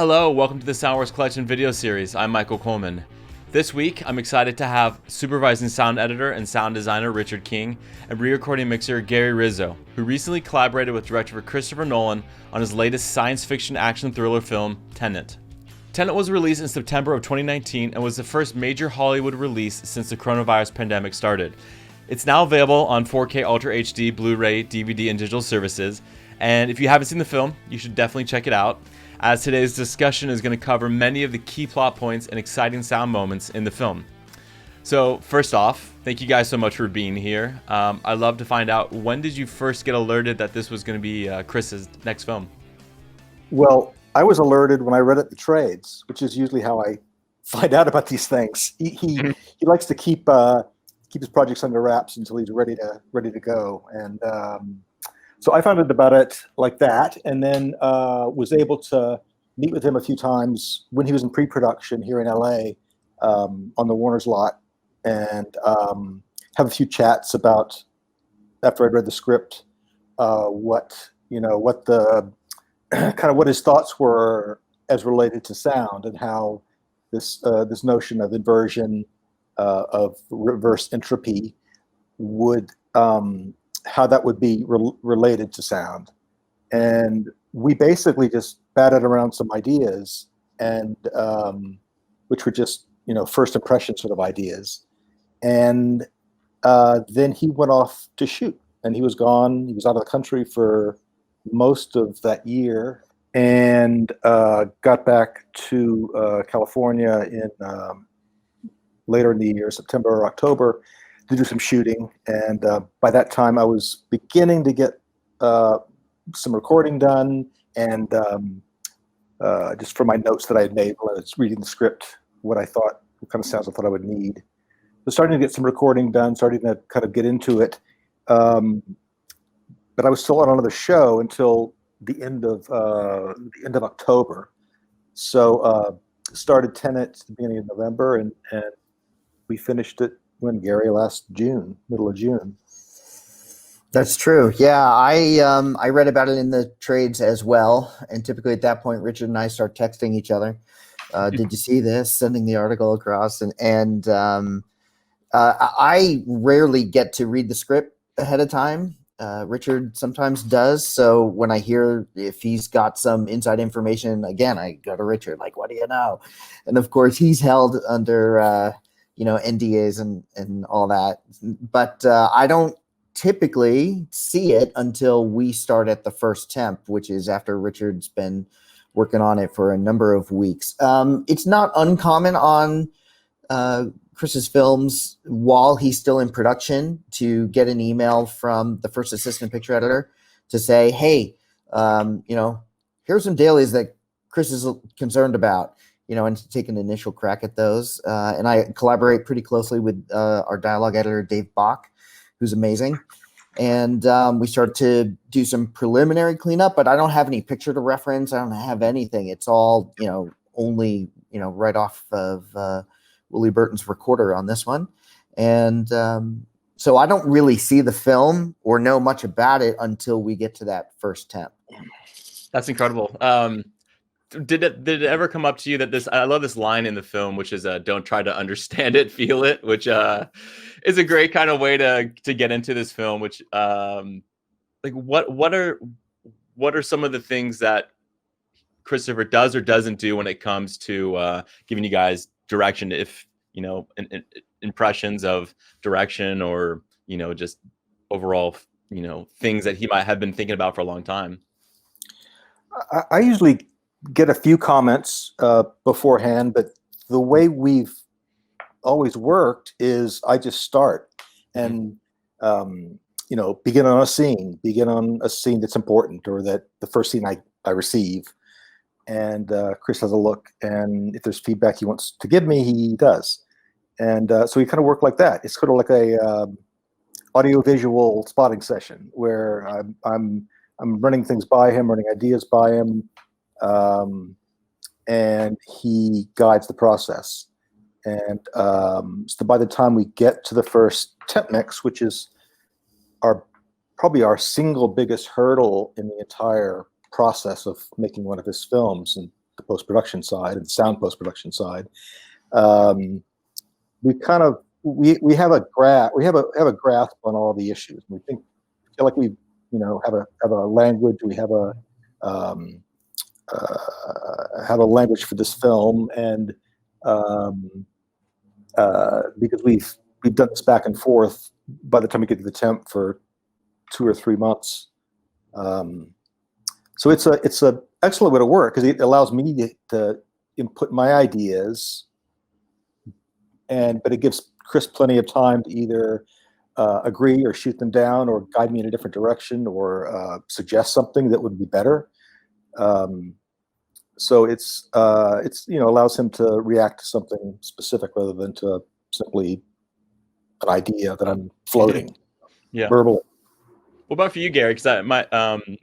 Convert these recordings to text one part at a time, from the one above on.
Hello, welcome to the Sound Wars Collection video series. I'm Michael Coleman. This week, I'm excited to have supervising sound editor and sound designer Richard King and re-recording mixer Gary Rizzo, who recently collaborated with director Christopher Nolan on his latest science fiction action thriller film, Tenet. Tenet was released in September of 2019 and was the first major Hollywood release since the coronavirus pandemic started. It's now available on 4K Ultra HD, Blu-ray, DVD, and digital services, and if you haven't seen the film, you should definitely check it out, as today's discussion is going to cover many of the key plot points and exciting sound moments in the film. So first off, thank you guys so much for being here. I'd love to find out, when did you first get alerted that this was going to be Chris's next film? Well, I was alerted when I read it in the trades, which is usually how I find out about these things. He likes to keep his projects under wraps until he's ready to go, and so I found out about it like that, and then was able to meet with him a few times when he was in pre-production here in LA on the Warner's lot, and have a few chats about, after I'd read the script, what the kind of what his thoughts were as related to sound, and how this notion of inversion of reverse entropy would how that would be related to sound. And we basically just batted around some ideas, and which were just first impression sort of ideas. And then he went off to shoot, and he was gone. He was out of the country for most of that year, and got back to California in later in the year, September or October, to do some shooting. And by that time I was beginning to get some recording done, and just from my notes that I had made when I was reading the script, what kind of sounds I thought I would need. So starting to get some recording done, starting to kind of get into it. But I was still on another show until the end of October. So started Tenet at the beginning of November, and we finished it when, Gary? Last June, middle of June. That's true. Yeah, I read about it in the trades as well, and typically at that point, Richard and I start texting each other. Did you see this? Sending the article across, and I rarely get to read the script ahead of time. Richard sometimes does. So when I hear if he's got some inside information, again, I go to Richard, like, what do you know? And of course, he's held under NDAs and all that. But I don't typically see it until we start at the first temp, which is after Richard's been working on it for a number of weeks. It's not uncommon on Chris's films, while he's still in production, to get an email from the first assistant picture editor to say, hey, here's some dailies that Chris is concerned about, and to take an initial crack at those. And I collaborate pretty closely with our dialogue editor, Dave Bach, who's amazing. And we start to do some preliminary cleanup, but I don't have any picture to reference. I don't have anything. It's all, only, right off of Willie Burton's recorder on this one. And so I don't really see the film or know much about it until we get to that first temp. That's incredible. Did it ever come up to you that I love this line in the film, which is don't try to understand it, feel it, which is a great kind of way to get into this film, which what are some of the things that Christopher does or doesn't do when it comes to giving you guys direction, if impressions of direction, or just overall things that he might have been thinking about for a long time? I usually get a few comments beforehand, but the way we've always worked is I just start and begin on a scene that's important, or that the first scene I receive. And Chris has a look, and if there's feedback he wants to give me, he does. And so we kind of work like that. It's sort of like a audio-visual spotting session, where I'm running things by him, running ideas by him, and he guides the process. And so by the time we get to the first temp mix, which is probably our single biggest hurdle in the entire process of making one of his films, and the post-production side and sound post-production side. We have a grasp on all the issues. We feel like we have a language. We have a language for this film, and because we've done this back and forth. By the time we get to the temp for 2 or 3 months, so it's a excellent way to work because it allows me to input my ideas, but it gives Chris plenty of time to either agree or shoot them down or guide me in a different direction or suggest something that would be better. So it's allows him to react to something specific rather than to simply an idea that I'm floating verbally. What about for you, Gary? Because my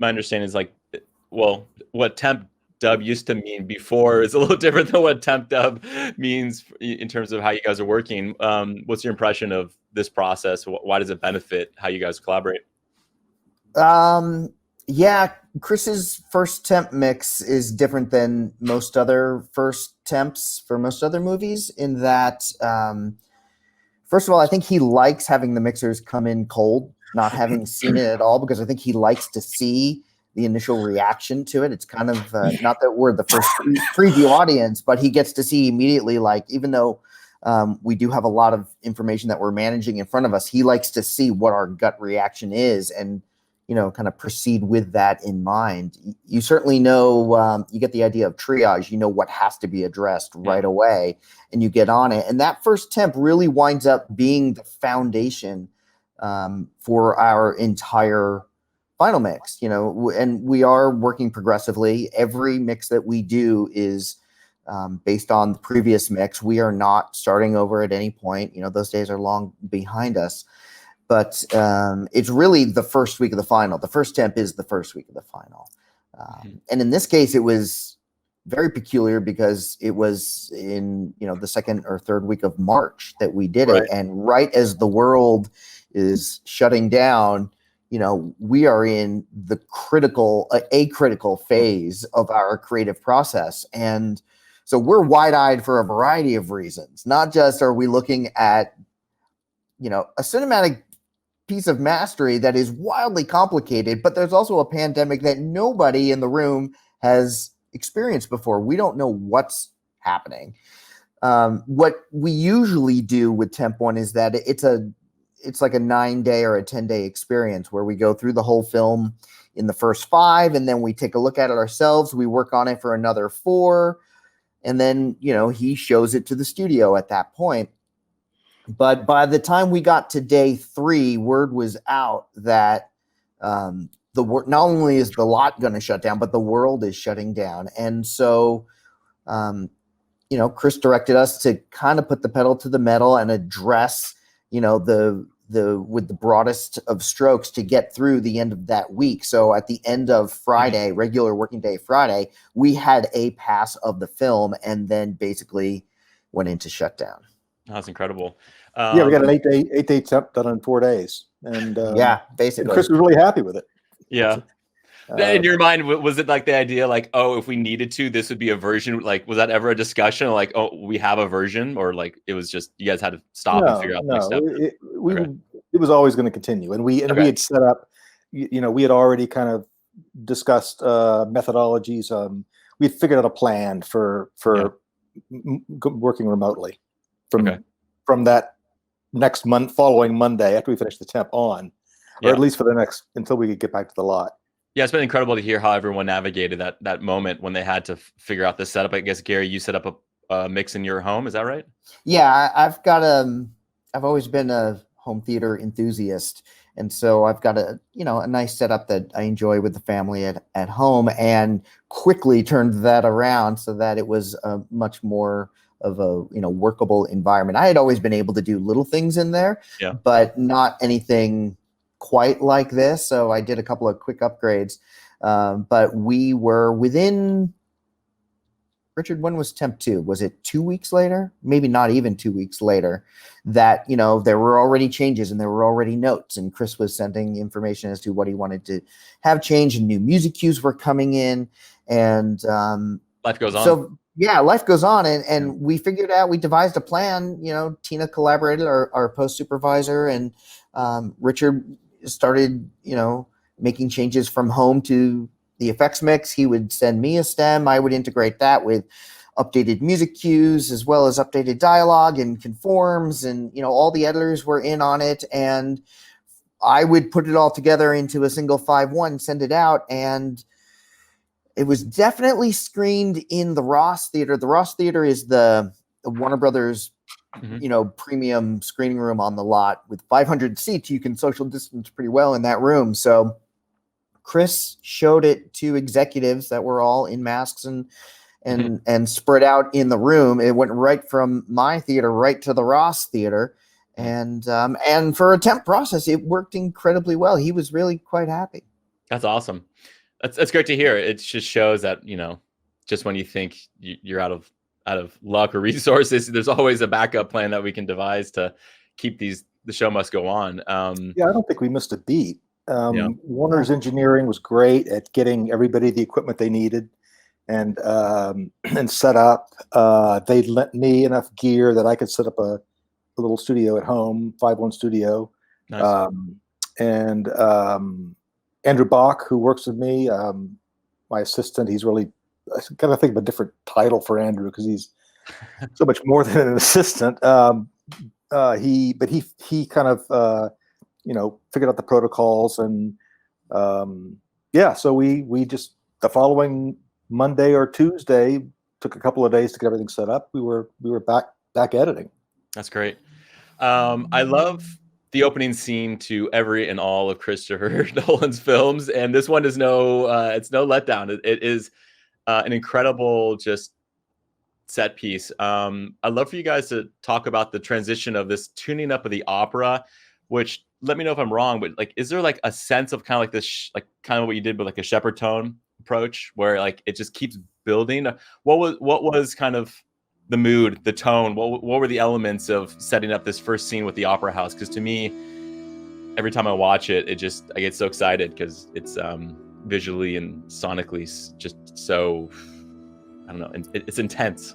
understanding is what temp dub used to mean before is a little different than what temp dub means in terms of how you guys are working. What's your impression of this process? Why does it benefit how you guys collaborate? Yeah, Chris's first temp mix is different than most other first temps for most other movies in that, first of all, I think he likes having the mixers come in cold, not having seen it at all, because I think he likes to see the initial reaction to it. It's kind of not that we're the first preview audience, but he gets to see immediately, like, even though we do have a lot of information that we're managing in front of us, he likes to see what our gut reaction is and, kind of proceed with that in mind. You certainly know, you get the idea of triage, what has to be addressed right away, and you get on it. And that first temp really winds up being the foundation for our entire final mix, and we are working progressively. Every mix that we do is based on the previous mix. We are not starting over at any point. Those days are long behind us. But it's really the first week of the final. The first temp is the first week of the final. And in this case, it was very peculiar because it was in, the second or third week of March that we did it. And right as the world is shutting down, we are in the critical phase of our creative process. And so we're wide-eyed for a variety of reasons. Not just are we looking at, a cinematic piece of mastery that is wildly complicated, but there's also a pandemic that nobody in the room has experienced before. We don't know what's happening. What we usually do with Temp 1 is that it's like a 9-day or a 10-day experience where we go through the whole film in the first 5, and then we take a look at it ourselves. We work on it for another 4, and then, he shows it to the studio at that point. But by the time we got to day 3, word was out that not only is the lot going to shut down, but the world is shutting down. And so, Chris directed us to kind of put the pedal to the metal and address, with the broadest of strokes to get through the end of that week. So at the end of Friday, regular working day Friday, we had a pass of the film and then basically went into shutdown. That's incredible. We got an 8-day temp done in 4 days, and basically, and Chris was really happy with it. Yeah. In your mind, was it like the idea, like, oh, if we needed to, this would be a version? Like, was that ever a discussion? Like, oh, we have a version, or like it was just you guys had to stop and figure out the next step? It was always going to continue, and we had set up. We had already kind of discussed methodologies. We had figured out a plan for working remotely from that next month, following Monday after we finished the temp on, or at least for the next until we could get back to the lot. Yeah, it's been incredible to hear how everyone navigated that moment when they had to figure out the setup. I guess, Gary, you set up a mix in your home. Is that right? Yeah, I've always been a home theater enthusiast. And so I've got a nice setup that I enjoy with the family at home, and quickly turned that around so that it was a much more of a workable environment. I had always been able to do little things in there, but not anything quite like this. So I did a couple of quick upgrades, but we were within. Richard, when was Temp 2? Was it 2 weeks later? Maybe not even 2 weeks later that, there were already changes and there were already notes, and Chris was sending information as to what he wanted to have changed, and new music cues were coming in. And, Life goes on. So yeah, life goes on, and we figured out, we devised a plan. Tina collaborated, our post supervisor, and Richard started making changes from home to the effects mix. He would send me a stem. I would integrate that with updated music cues as well as updated dialogue and conforms, and all the editors were in on it, and I would put it all together into a single 5.1, send it out, and it was definitely screened in the Ross Theater. The Ross Theater is the Warner Brothers, premium screening room on the lot with 500 seats. You can social distance pretty well in that room. So Chris showed it to executives that were all in masks and spread out in the room. It went right from my theater right to the Ross Theater. And for a temp process, it worked incredibly well. He was really quite happy. That's awesome. That's great to hear. It just shows that, just when you think you're out of luck or resources, there's always a backup plan that we can devise to keep the show must go on. I don't think we missed a beat. Warner's engineering was great at getting everybody the equipment they needed and set up. They lent me enough gear that I could set up a little studio at home, 5.1 studio. Nice. Andrew Bach, who works with me, my assistant, he's really, I kind of think of a different title for Andrew because he's so much more than an assistant. He kind of, figured out the protocols and, so we just, the following Monday or Tuesday, took a couple of days to get everything set up. We were back editing. That's great. I love the opening scene to every and all of Christopher Nolan's films, and this one is it's no letdown. It is an incredible just set piece. I'd love for you guys to talk about the transition of this tuning up of the opera, which, let me know if I'm wrong, but is there a sense of kind of this, kind of what you did with a shepherd tone approach, where it just keeps building? What was kind of the mood, the tone? What were the elements of setting up this first scene with the opera house? Because to me, every time I watch it, I get so excited because it's visually and sonically just so, I don't know, it's intense.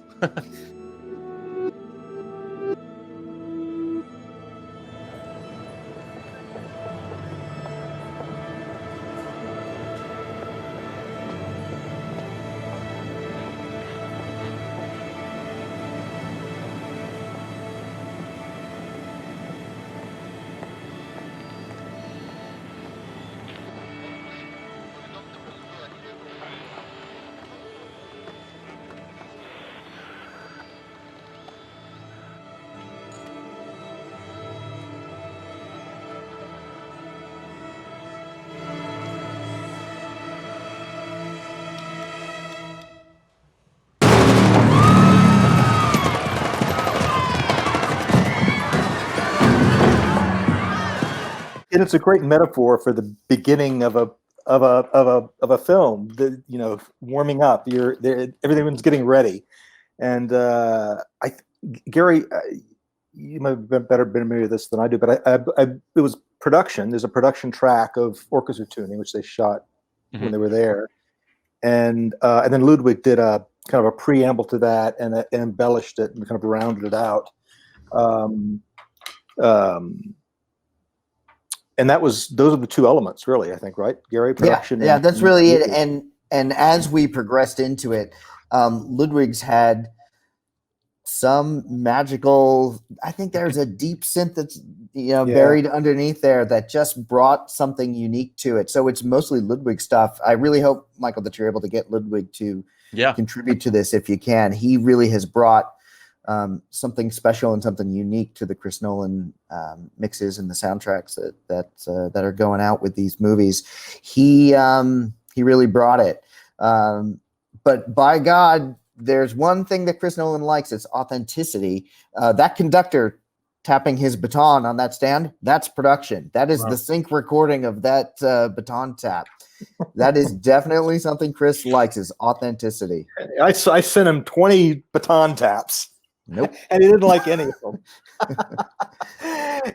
And it's a great metaphor for the beginning of a film. Warming up. Everyone's getting ready, and Gary, you might have been better familiar with this than I do, but it was production. There's a production track of orchestra tuning which they shot when they were there, and then Ludwig did a kind of a preamble to that and embellished it and kind of rounded it out. And those are the two elements, really, I think, right, Gary? Production. Yeah, that's really it. And as we progressed into it, Ludwig's had some magical, I think there's a deep synth that's buried underneath there that just brought something unique to it. So it's mostly Ludwig stuff. I really hope, Michael, that you're able to get Ludwig to contribute to this if you can. He really has brought something special and something unique to the Chris Nolan mixes and the soundtracks that are going out with these movies. He really brought it. But by God, there's one thing that Chris Nolan likes: it's authenticity. That conductor tapping his baton on that stand, that's production. That is the sync recording of that baton tap. That is definitely something Chris likes, is authenticity. I sent him 20 baton taps. Nope. And he didn't like any of them.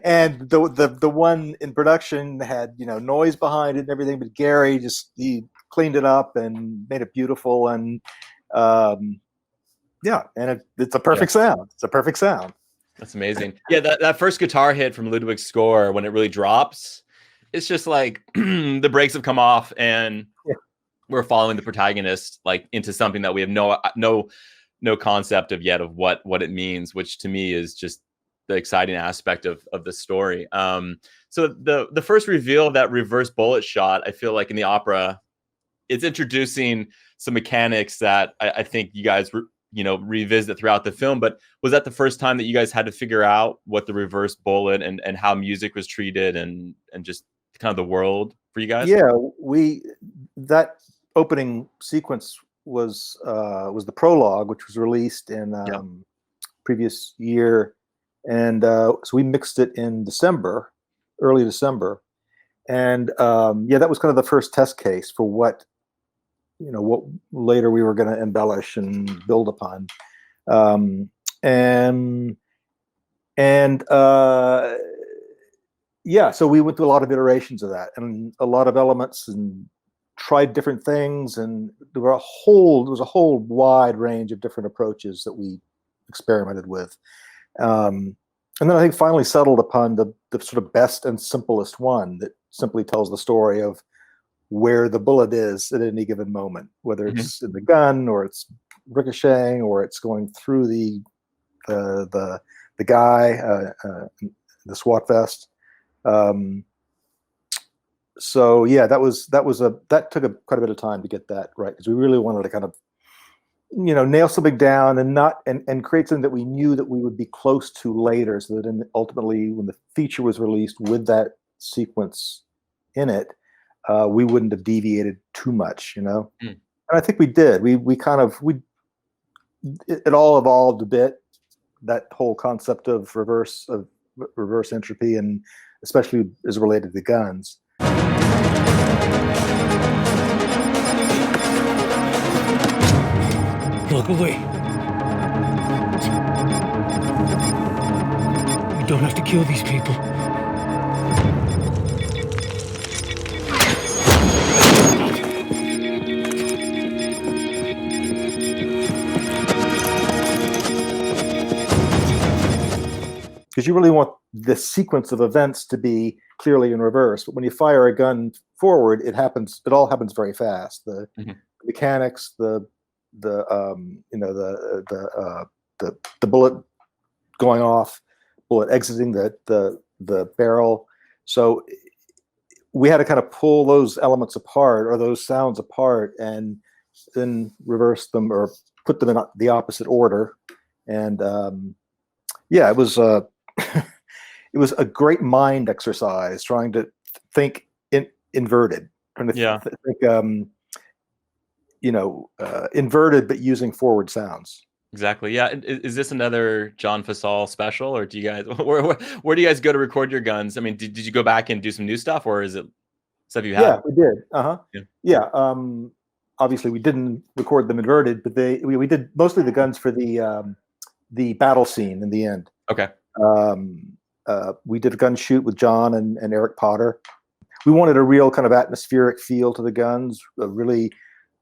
And the one in production had noise behind it and everything, but Gary he cleaned it up and made it beautiful, and Um, yeah, and it's a perfect sound. It's a perfect sound. That's amazing. Yeah, that first guitar hit from Ludwig's score, when it really drops, it's just like the brakes have come off, and we're following the protagonist like into something that we have no concept of yet of what it means, which to me is just the exciting aspect of the story. So the first reveal of that reverse bullet shot, I feel like in the opera, it's introducing some mechanics that I think you guys revisit throughout the film. But was that the first time that you guys had to figure out what the reverse bullet and how music was treated and just kind of the world for you guys? Yeah, that opening sequence was the prologue, which was released in previous year, and so we mixed it in early December, and that was kind of the first test case for what later we were going to embellish and build upon, so we went through a lot of iterations of that and a lot of elements and tried different things, and there was a whole wide range of different approaches that we experimented with, and then I think finally settled upon the sort of best and simplest one that simply tells the story of where the bullet is at any given moment, whether it's in the gun or it's ricocheting or it's going through the guy, the SWAT vest. So yeah, that took quite a bit of time to get that right, because we really wanted to kind of nail something down and create something that we knew that we would be close to later, so that ultimately when the feature was released with that sequence in it, we wouldn't have deviated too much, And I think we did. It all evolved a bit, that whole concept of reverse entropy, and especially as related to guns. Look away. We don't have to kill these people. Because you really want the sequence of events to be clearly in reverse, but when you fire a gun forward, it all happens very fast. The mechanics, the bullet going off, bullet exiting the barrel. So we had to kind of pull those elements apart, or those sounds apart, and then reverse them or put them in the opposite order. And it was it was a great mind exercise trying to think inverted, trying to think inverted, but using forward sounds. Exactly. Yeah. Is this another John Fasal special, or do you guys where do you guys go to record your guns? I mean, did you go back and do some new stuff, or is it stuff you have? Yeah, we did. Yeah. Obviously, we didn't record them inverted, but we did mostly the guns for the battle scene in the end. Okay. We did a gun shoot with John and Eric Potter. We wanted a real kind of atmospheric feel to the guns. We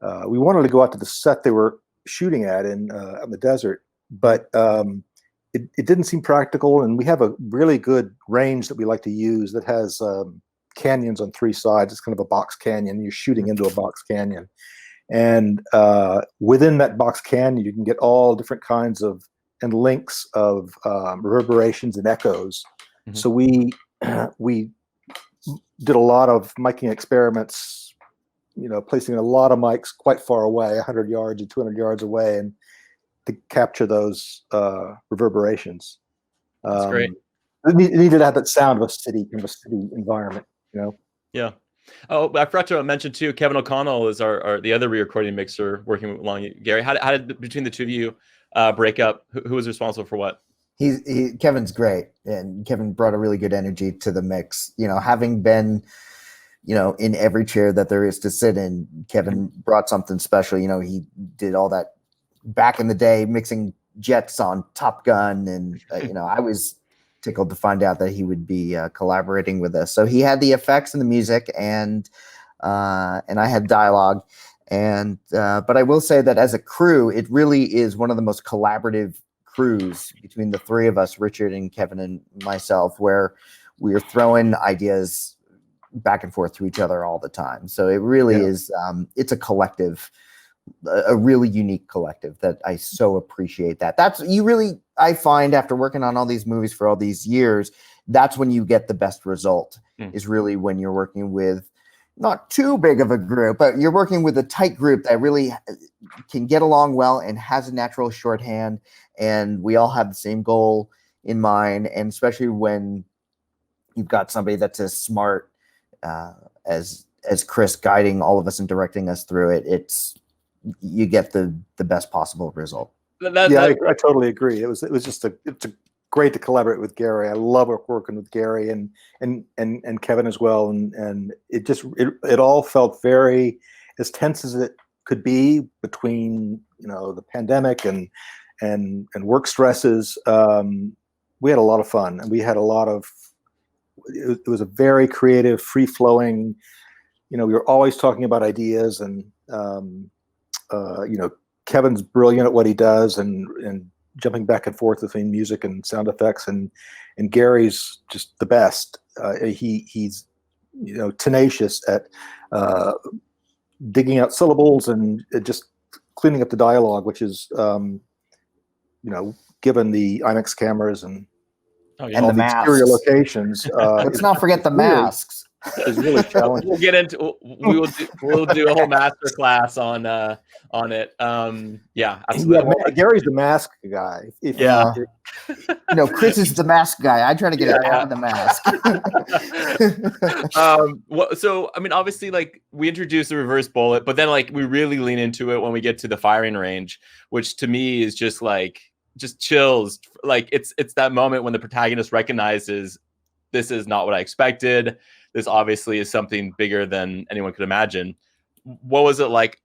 wanted to go out to the set they were shooting at in the desert, but it didn't seem practical. And we have a really good range that we like to use that has canyons on three sides. It's kind of a box canyon. You're shooting into a box canyon, and within that box canyon, you can get all different kinds of and links of reverberations and echoes. So we did a lot of miking experiments, placing a lot of mics quite far away, 100 yards or 200 yards away, and to capture those reverberations. That's great. It needed to have that sound of a city environment, Yeah. Oh, I forgot to mention too, Kevin O'Connell is the other re-recording mixer working along Gary. How did between the two of you break up? Who was responsible for what? Kevin's great, and Kevin brought a really good energy to the mix. Having been, in every chair that there is to sit in, Kevin brought something special. He did all that back in the day, mixing jets on Top Gun, and I was tickled to find out that he would be collaborating with us. So he had the effects and the music, and I had dialogue. And but I will say that as a crew, it really is one of the most collaborative crews between the three of us, Richard and Kevin and myself, where we are throwing ideas back and forth to each other all the time. So it really is, it's a collective, a really unique collective that I so appreciate that. I find after working on all these movies for all these years, that's when you get the best result is really when you're working with not too big of a group, but you're working with a tight group that really can get along well and has a natural shorthand. And we all have the same goal in mind. And especially when you've got somebody that's as smart as Chris guiding all of us and directing us through it, you get the best possible result. I totally agree. It was it's great to collaborate with Gary. I love working with Gary and Kevin as well. And it all felt very as tense as it could be between the pandemic and work stresses. We had a lot of fun, and we had a lot of. It was a very creative, free flowing. We were always talking about ideas, and Kevin's brilliant at what he does, and jumping back and forth between music and sound effects, and Gary's just the best. He's tenacious at digging out syllables and just cleaning up the dialogue, which is given the IMAX cameras and and all the the masks. exterior locations. Let's not forget the masks. It's really challenging. We'll get into. We'll do a whole master class on it. Yeah, absolutely. Yeah, Gary's the mask guy. Chris is the mask guy. I try to get it out of the mask. So I mean, obviously, like we introduced the reverse bullet, but then like we really lean into it when we get to the firing range, which to me is just chills. Like it's that moment when the protagonist recognizes this is not what I expected. This obviously is something bigger than anyone could imagine. What was it like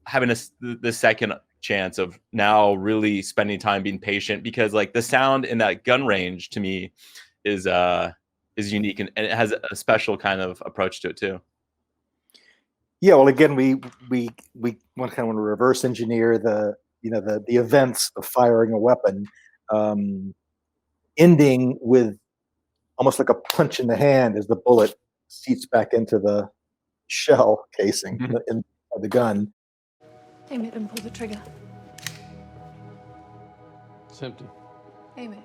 having the second chance of now really spending time being patient? Because like the sound in that gun range to me is unique, and it has a special kind of approach to it too. Yeah, well, again, we want to reverse engineer the events of firing a weapon, ending with almost like a punch in the hand as the bullet seats back into the shell casing of the gun. Aim it and pull the trigger. It's empty. Aim it.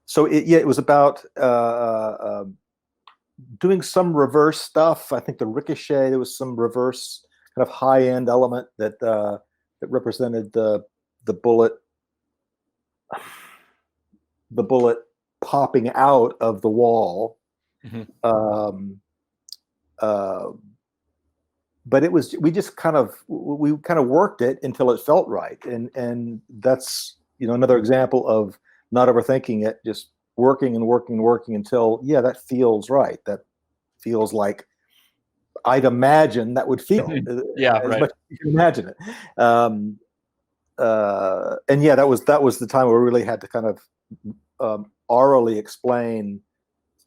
So it was about doing some reverse stuff. I think the ricochet, there was some reverse kind of high end element that represented the bullet popping out of the wall. But we worked it until it felt right, and that's another example of not overthinking it, just working and working and working until that feels right. That feels like I'd imagine that would feel. As much as you can imagine it. That was the time where we really had to kind of orally explain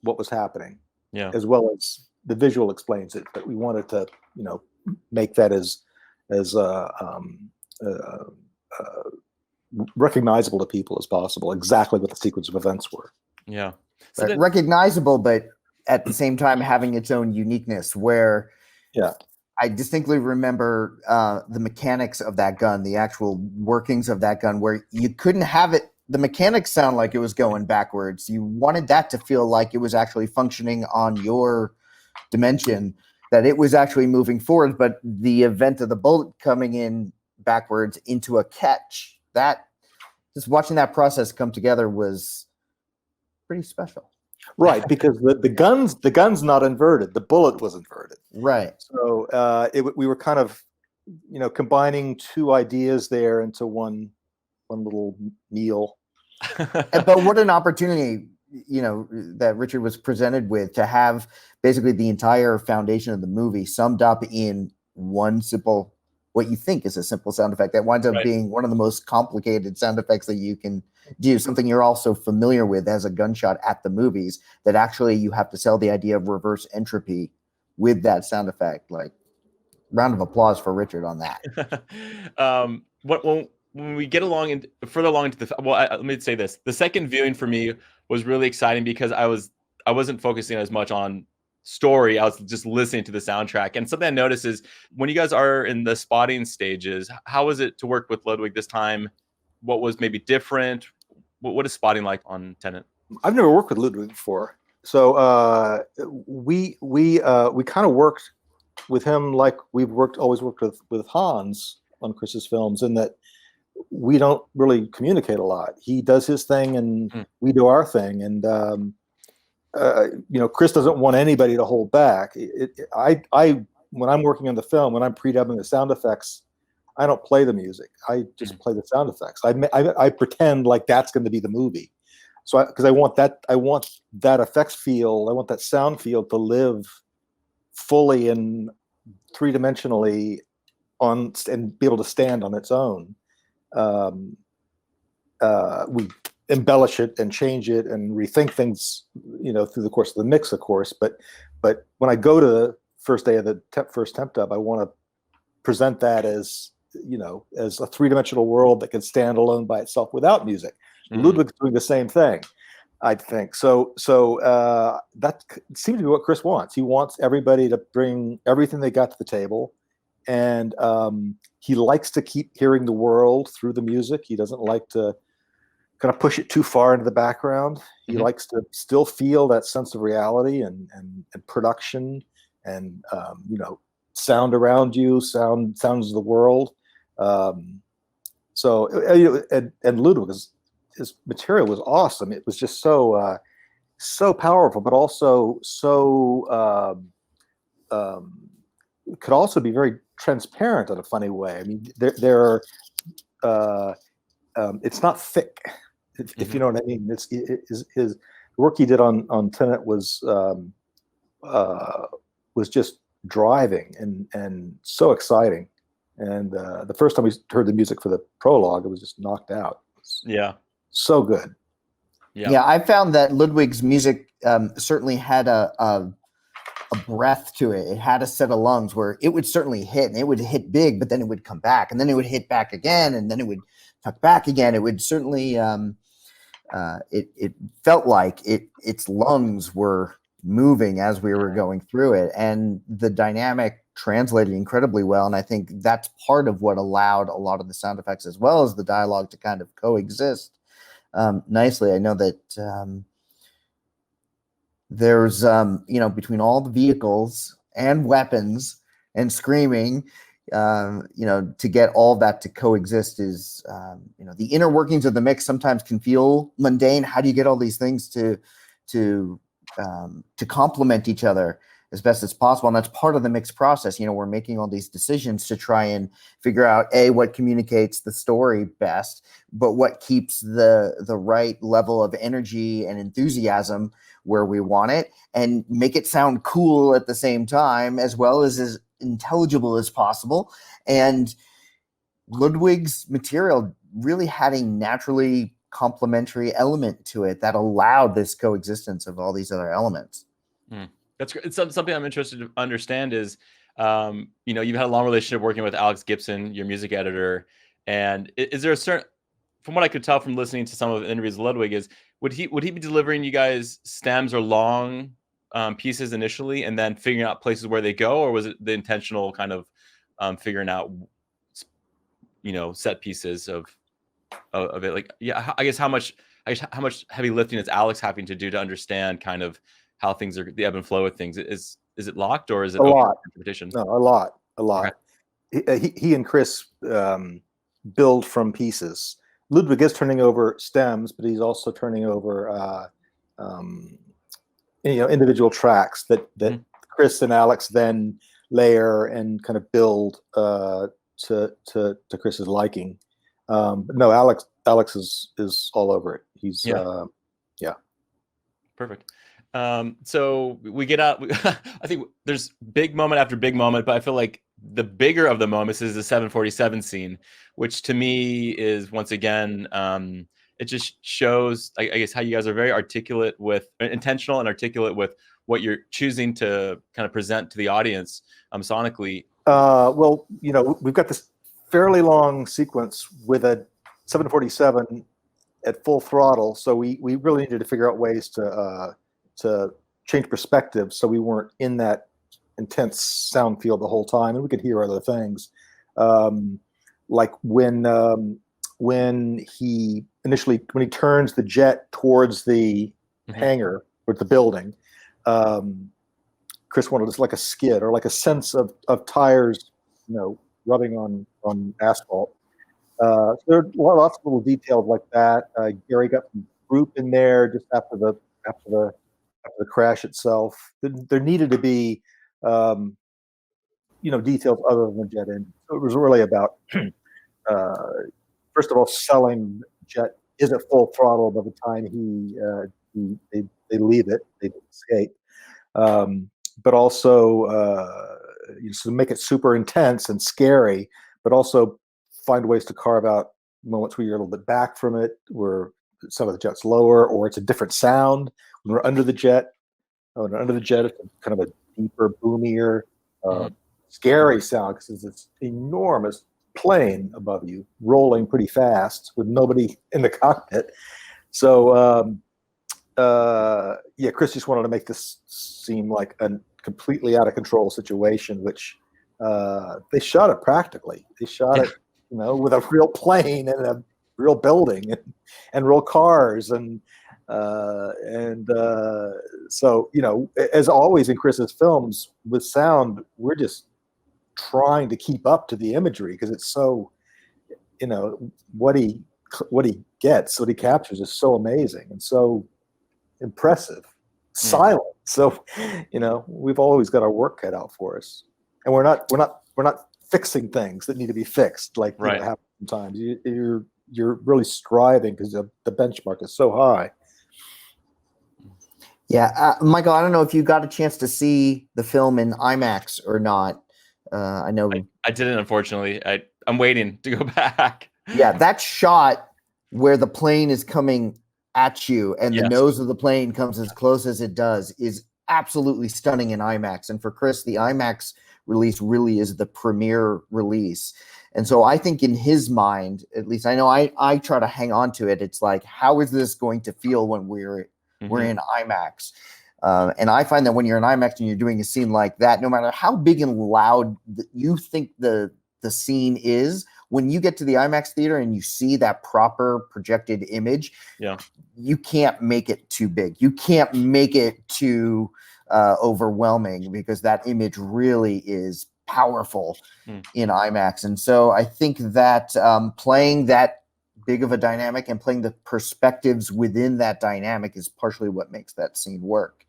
what was happening, as well as the visual explains it. But we wanted to, make that as recognizable to people as possible. Exactly what the sequence of events were. Yeah, so recognizable, but at the same time having its own uniqueness. Where, I distinctly remember the mechanics of that gun, the actual workings of that gun, where you couldn't have it. The mechanics sound like it was going backwards. You wanted that to feel like it was actually functioning on your dimension, that it was actually moving forward. But the event of the bullet coming in backwards into a catch, that just watching that process come together was pretty special. Right, because the gun's not inverted. The bullet was inverted. Right. So we were kind of, combining two ideas there into one little meal. But what an opportunity, that Richard was presented with, to have basically the entire foundation of the movie summed up in one simple what you think is a simple sound effect that winds up being one of the most complicated sound effects that you can do, something you're also familiar with as a gunshot at the movies, that actually you have to sell the idea of reverse entropy with that sound effect. Like, round of applause for Richard on that. When we get further along into let me say this: the second viewing for me was really exciting because I wasn't focusing as much on story. I was just listening to the soundtrack. And something I noticed is when you guys are in the spotting stages, how was it to work with Ludwig this time? What was maybe different? What is spotting like on Tenet? I've never worked with Ludwig before, so we kind of worked with him like we've always worked with Hans on Chris's films, in that we don't really communicate a lot. He does his thing and we do our thing, and Chris doesn't want anybody to hold back. When I'm working on the film, when I'm pre-dubbing the sound effects, I don't play the music. I just play the sound effects. I pretend like that's going to be the movie. So because I want that effects feel, I want that sound field to live fully and three-dimensionally and be able to stand on its own. We embellish it and change it and rethink things, through the course of the mix, of course. But when I go to the first day of the first temp dub, I want to present that as a three-dimensional world that can stand alone by itself without music. Ludwig's doing the same thing, I think. So that seems to be what Chris wants. He wants everybody to bring everything they got to the table, and he likes to keep hearing the world through the music. He doesn't like to kind of push it too far into the background. He likes to still feel that sense of reality and production and sound around you, sounds of the world. And Ludwig, his material was awesome. It was just so powerful, but also so could also be very transparent in a funny way. I mean, there are it's not thick, if you know what I mean. It's his work he did on Tenet was just driving and so exciting. And the first time we heard the music for the prologue, it was just knocked out. Yeah. So good. Yeah, I found that Ludwig's music certainly had a breath to it. It had a set of lungs where it would certainly hit, and it would hit big, but then it would come back, and then it would hit back again, and then it would tuck back again. It would certainly, it felt like its lungs were moving as we were going through it, and the dynamic translated incredibly well. And I think that's part of what allowed a lot of the sound effects as well as the dialogue to kind of coexist nicely. I know that there's between all the vehicles and weapons and screaming, to get all that to coexist is the inner workings of the mix sometimes can feel mundane. How do you get all these things to complement each other as best as possible? And that's part of the mix process. We're making all these decisions to try and figure out what communicates the story best, but what keeps the right level of energy and enthusiasm where we want it, and make it sound cool at the same time, as well as intelligible as possible. And Ludwig's material really had a naturally complementary element to it that allowed this coexistence of all these other elements. That's great. It's something I'm interested to understand is, you've had a long relationship working with Alex Gibson, your music editor. And is there a certain, from what I could tell from listening to some of the interviews with Ludwig, is would he be delivering you guys stems or long pieces initially and then figuring out places where they go? Or was it the intentional kind of figuring out, set pieces of it? Like, yeah, I guess how much heavy lifting is Alex having to do to understand kind of how things are, the ebb and flow of things? Is it locked, or is it a lot? Interpretation? No, a lot. Okay. He and Chris build from pieces. Ludwig is turning over stems, but he's also turning over individual tracks that Chris and Alex then layer and kind of build to Chris's liking. But no, Alex is all over it. He's Perfect. So we get out. I think there's big moment after big moment, but I feel like the bigger of the moments is the 747 scene, which to me is once again, it just shows, I guess, how you guys are very articulate with, intentional and articulate with what you're choosing to kind of present to the audience sonically. Well, we've got this fairly long sequence with a 747 at full throttle, so we really needed to figure out ways to change perspective so we weren't in that intense sound field the whole time, and we could hear other things. Like when he turns the jet towards the hangar with the building, Chris wanted this like a skid or like a sense of tires, rubbing on asphalt. So there are lots of little details like that. Gary got some group in there just after the crash itself. There needed to be details other than the jet engine. So it was really about first of all selling the jet is at full throttle by the time they leave it, they escape. But also to make it super intense and scary, but also find ways to carve out moments where you're a little bit back from it, where some of the jet's lower, or it's a different sound. When we're under the jet, it's kind of a deeper, boomier, scary sound because it's this enormous plane above you, rolling pretty fast with nobody in the cockpit. So, Chris just wanted to make this seem like a completely out of control situation, which they shot it practically. They shot it, with a real plane and a real building and real cars so as always in Chris's films with sound, we're just trying to keep up to the imagery because it's so, what he captures is so amazing and so impressive, silent. So, we've always got our work cut out for us, and we're not fixing things that need to be fixed. Like happens sometimes. You're really striving because the benchmark is so high. Yeah, Michael, I don't know if you got a chance to see the film in IMAX or not. I know I didn't, unfortunately. I'm waiting to go back. Yeah, that shot where the plane is coming at you and the nose of the plane comes as close as it does is absolutely stunning in IMAX. And for Chris, the IMAX release really is the premiere release. And so I think in his mind, at least I know I try to hang on to it. It's like, how is this going to feel when we're in IMAX? And I find that when you're in IMAX and you're doing a scene like that, no matter how big and loud you think the scene is, when you get to the IMAX theater and you see that proper projected image, you can't make it too big. You can't make it too overwhelming because that image really is powerful in IMAX. And so I think that playing that big of a dynamic and playing the perspectives within that dynamic is partially what makes that scene work.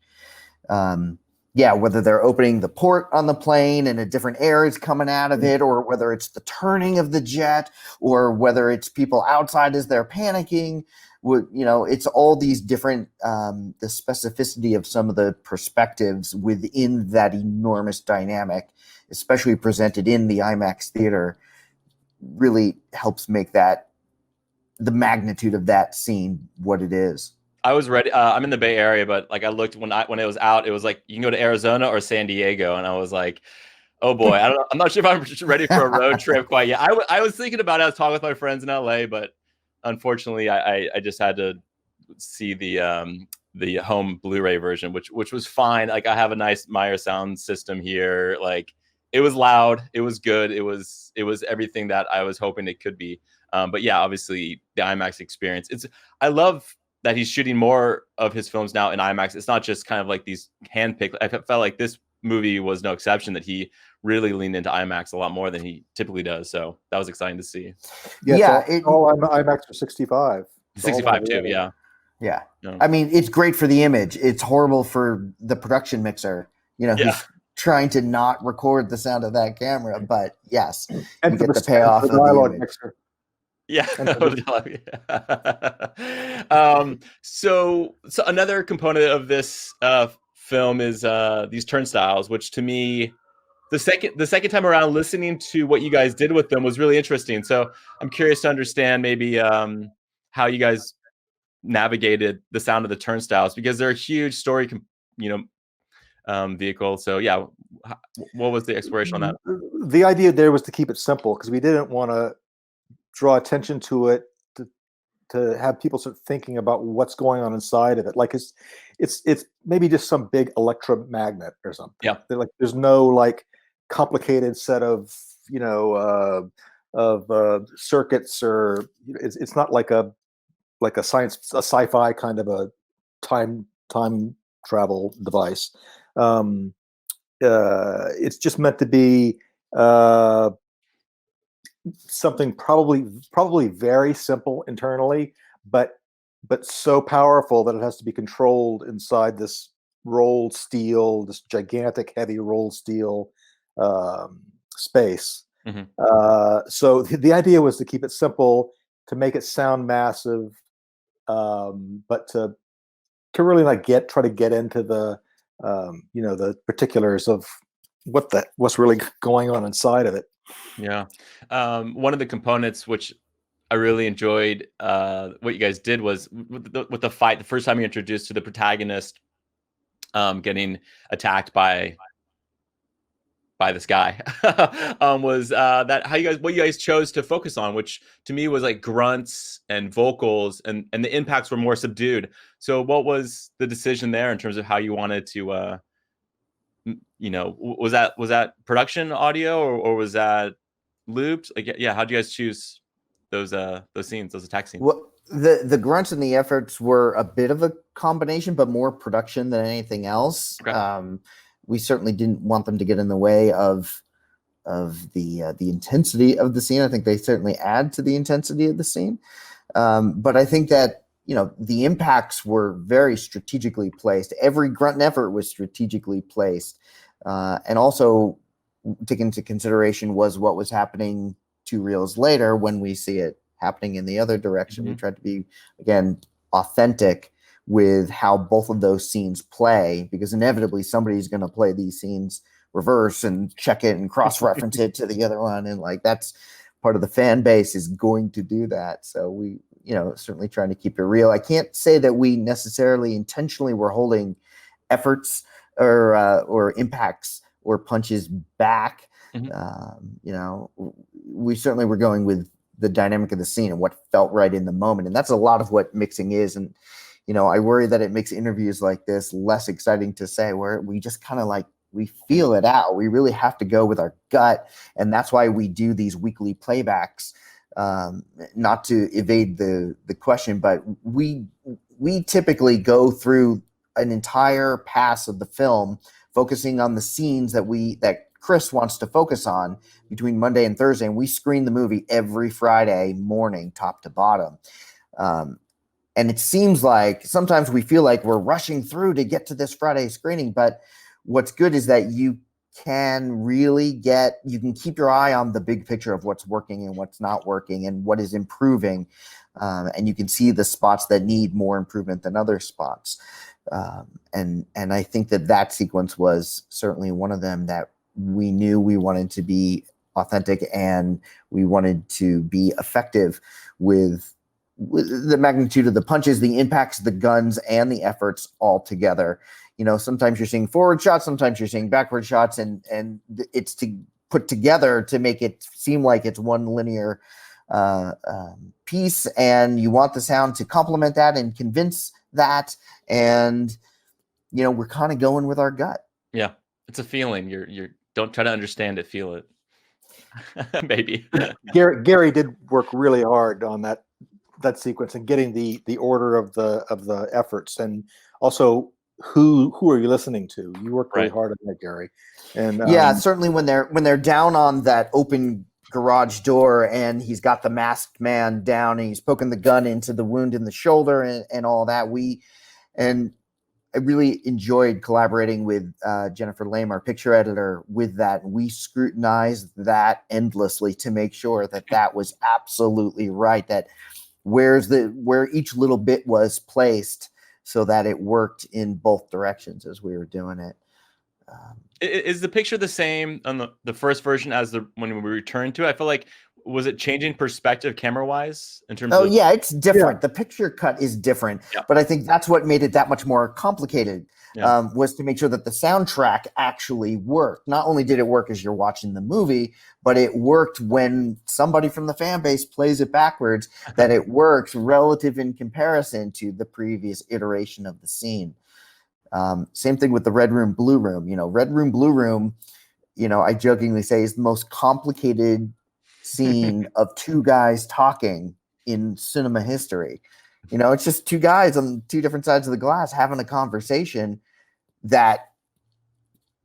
Whether they're opening the port on the plane and a different air is coming out of it, or whether it's the turning of the jet, or whether it's people outside as they're panicking, it's all these different, the specificity of some of the perspectives within that enormous dynamic, especially presented in the IMAX theater, really helps make that the magnitude of that scene what it is. I was ready. I'm in the Bay Area, but I looked when it was out. It was like you can go to Arizona or San Diego, and I was like, "Oh boy, I don't know. I'm not sure if I'm ready for a road trip quite yet." I was thinking about it. I was talking with my friends in LA, but unfortunately, I just had to see the home Blu-ray version, which was fine. Like I have a nice Meyer sound system here. Like it was loud, it was good, it was everything that I was hoping it could be. But yeah, obviously the IMAX experience. I love that he's shooting more of his films now in IMAX. It's not just kind of like these handpicked. I felt like this movie was no exception, that he really leaned into IMAX a lot more than he typically does. So that was exciting to see. All IMAX for 65. 65 too, yeah. Yeah. I mean, it's great for the image. It's horrible for the production mixer. He's trying to not record the sound of that camera, but yes, and you get the payoff of the image. Mixer. Yeah. So another component of this film is these turnstiles, which to me the second time around, listening to what you guys did with them was really interesting. So I'm curious to understand maybe how you guys navigated the sound of the turnstiles, because they're a huge story, vehicle. So yeah, what was the exploration on that? The idea there was to keep it simple because we didn't want to draw attention to it to have people start thinking about what's going on inside of it. Like it's maybe just some big electromagnet or something. Yeah. Like there's no like complicated set of circuits, or it's not like a sci-fi kind of a time travel device. It's just meant to be something probably very simple internally, but so powerful that it has to be controlled inside this rolled steel, this gigantic heavy rolled steel space. So the idea was to keep it simple, to make it sound massive, but to really like try to get into the the particulars of what's really going on inside of it. Yeah. One of the components which I really enjoyed what you guys did was with the fight. The first time you're introduced to the protagonist getting attacked by this guy was what you guys chose to focus on, which to me was like grunts and vocals, and the impacts were more subdued. So what was the decision there in terms of how you wanted to was that production audio, or was that looped? Like, yeah, how do you guys choose those scenes, those attack scenes? Well, the grunts and the efforts were a bit of a combination, but more production than anything else. Okay. We certainly didn't want them to get in the way of the intensity of the scene. I think they certainly add to the intensity of the scene. But I think that the impacts were very strategically placed. Every grunt and effort was strategically placed, and also taken into consideration was what was happening 2 reels later when we see it happening in the other direction. We tried to be, again, authentic with how both of those scenes play, because inevitably somebody's going to play these scenes reverse and check it and cross-reference it to the other one. And like, that's part of the fan base is going to do that. So we, certainly trying to keep it real. I can't say that we necessarily intentionally were holding efforts or impacts or punches back. We certainly were going with the dynamic of the scene and what felt right in the moment. And that's a lot of what mixing is. And, I worry that it makes interviews like this less exciting to say, where we just kind of like, we feel it out. We really have to go with our gut. And that's why we do these weekly playbacks, not to evade the question, but we typically go through an entire pass of the film, focusing on the scenes that Chris wants to focus on between Monday and Thursday. And we screen the movie every Friday morning, top to bottom. And it seems like sometimes we feel like we're rushing through to get to this Friday screening. But what's good is that you can keep your eye on the big picture of what's working and what's not working and what is improving. And you can see the spots that need more improvement than other spots. And I think that sequence was certainly one of them that we knew we wanted to be authentic, and we wanted to be effective with the magnitude of the punches, the impacts, the guns, and the efforts all together. Sometimes you're seeing forward shots, sometimes you're seeing backward shots, and it's to put together to make it seem like it's one linear piece, and you want the sound to complement that and convince that. And, we're kind of going with our gut. Yeah. It's a feeling. You're don't try to understand it, feel it. Maybe. Gary did work really hard on that sequence and getting the order of the efforts, and also who are you listening to? You worked really hard on that, Gary. And certainly when they're down on that open garage door and he's got the masked man down and he's poking the gun into the wound in the shoulder and all that, I really enjoyed collaborating with Jennifer Lame, our picture editor, with that. We scrutinized that endlessly to make sure that was absolutely right, that where each little bit was placed so that it worked in both directions as we were doing it. Is the picture the same on the first version as when we returned to it? I feel like, was it changing perspective camera wise in terms of? Yeah, it's different. The picture cut is different, but I think that's what made it that much more complicated. Was to make sure that the soundtrack actually worked. Not only did it work as you're watching the movie, but it worked when somebody from the fan base plays it backwards, that it works relative in comparison to the previous iteration of the scene. Same thing with the Red Room, Blue Room. Red Room, Blue Room, I jokingly say is the most complicated scene of two guys talking in cinema history. It's just two guys on two different sides of the glass having a conversation that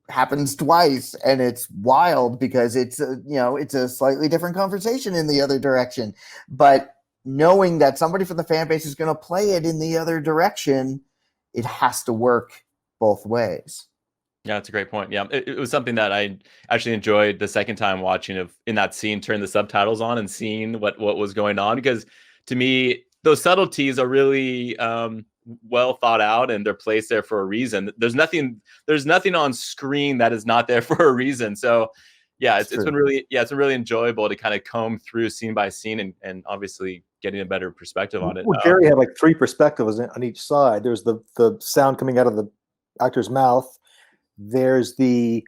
happens twice, and it's wild because it's a slightly different conversation in the other direction. But knowing that somebody from the fan base is going to play it in the other direction, it has to work both ways. Yeah, that's a great point. Yeah, it was something that I actually enjoyed the second time watching in that scene, turn the subtitles on and seeing what was going on, because to me, those subtleties are really well thought out, and they're placed there for a reason. There's nothing on screen that is not there for a reason. So yeah, it's been really enjoyable to kind of comb through scene by scene and obviously getting a better perspective on it. Well, Gary had like three perspectives on each side. There's the sound coming out of the actor's mouth. There's the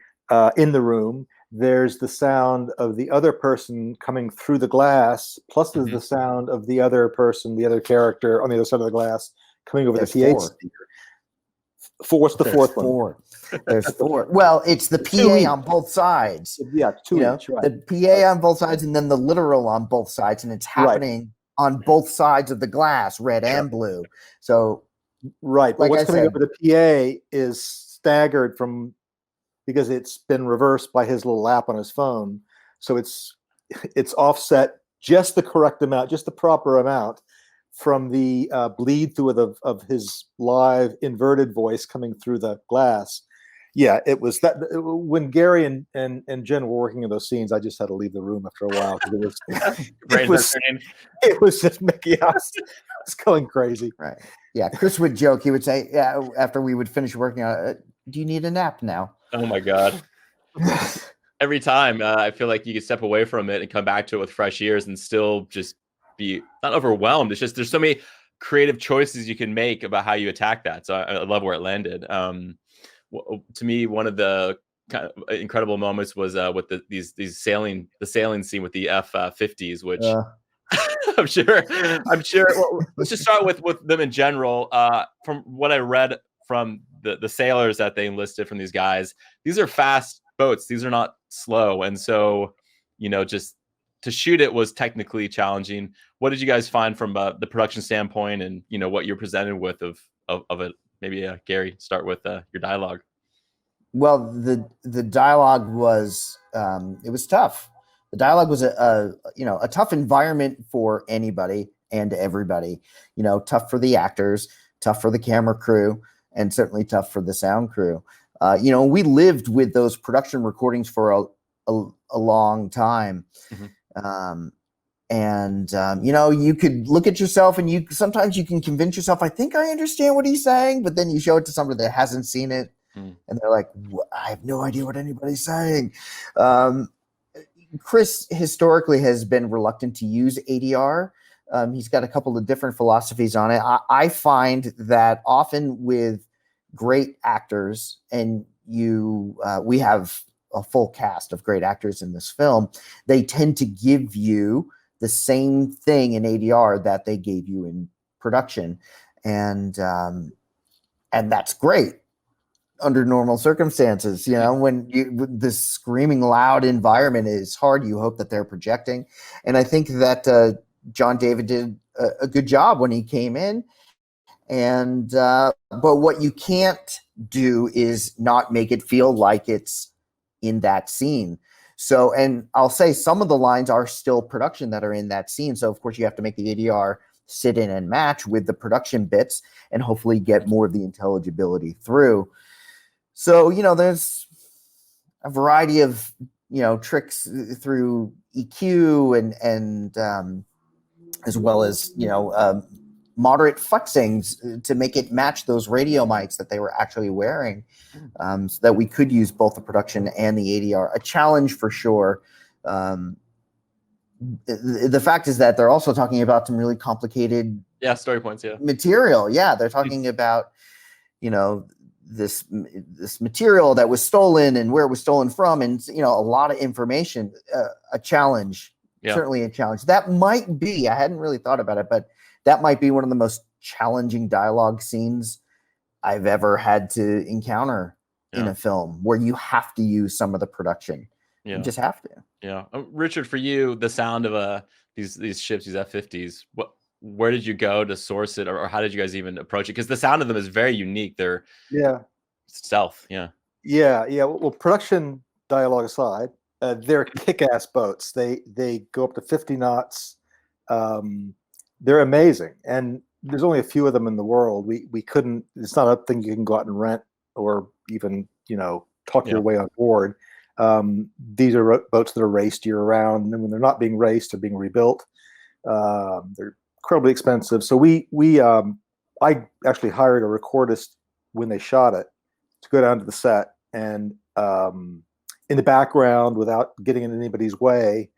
in the room. There's the sound of the other person coming through the glass. Plus, there's the sound of the other person, the other character on the other side of the glass coming over the PA speaker. What's the fourth one? There's four. Well, it's the PA on both sides. Yeah, two each, right. The PA on both sides, and then the literal on both sides, and it's happening on both sides of the glass, red and blue. So, but what's coming over the PA is staggered because it's been reversed by his little app on his phone. So it's offset just the correct amount, just the proper amount from the bleed through of his live inverted voice coming through the glass. Yeah, it was that when Gary and Jen were working in those scenes, I just had to leave the room after a while because it was just Mickey House. It's going crazy. Right. Yeah. Chris would joke. He would say, after we would finish working on it, do you need a nap now? Oh my God. Every time I feel like you can step away from it and come back to it with fresh ears and still just be not overwhelmed. It's just, there's so many creative choices you can make about how you attack that. So I love where it landed. To me, one of the kind of incredible moments was with the sailing scene with the F-50s, which I'm sure. Well, let's just start with them in general. From what I read from the sailors that they enlisted from these guys, these are fast boats. These are not slow. And so, just to shoot it was technically challenging. What did you guys find from the production standpoint and, what you're presented with of it? Maybe Gary, start with your dialogue. Well, the dialogue was, it was tough. The dialogue was a tough environment for anybody and everybody, tough for the actors, tough for the camera crew, and certainly tough for the sound crew. We lived with those production recordings for a long time. You could look at yourself and sometimes you can convince yourself, I think I understand what he's saying, but then you show it to somebody that hasn't seen it and they're like, I have no idea what anybody's saying. Chris historically has been reluctant to use ADR. He's got a couple of different philosophies on it. I find that often with great actors, and we have a full cast of great actors in this film, they tend to give you the same thing in ADR that they gave you in production. And that's great under normal circumstances. When this screaming loud environment is hard, you hope that they're projecting. And I think that John David did a good job when he came in. And but what you can't do is not make it feel like it's in that scene. So, and I'll say some of the lines are still production that are in that scene. So of course you have to make the ADR sit in and match with the production bits and hopefully get more of the intelligibility through. So, there's a variety of, tricks through EQ and as well as, moderate fuxings to make it match those radio mics that they were actually wearing, so that we could use both the production and the ADR. A challenge for sure. The fact is that they're also talking about some really complicated story points, material. Yeah, they're talking about, this material that was stolen and where it was stolen from, and a lot of information. A challenge, certainly a challenge. That might be, I hadn't really thought about it, but that might be one of the most challenging dialogue scenes I've ever had to encounter in a film, where you have to use some of the production. You just have to. Richard, for you, the sound of these ships, these F-50s, where did you go to source it, or how did you guys even approach it? Because the sound of them is very unique. They're stealth. Well, production dialogue aside, they're kick-ass boats. They go up to 50 knots. They're amazing, and there's only a few of them in the world. We couldn't. It's not a thing you can go out and rent or even talk your way on board. These are boats that are raced year round, and when they're not being raced, they're being rebuilt. They're incredibly expensive. So I actually hired a recordist when they shot it to go down to the set and in the background, without getting in anybody's way,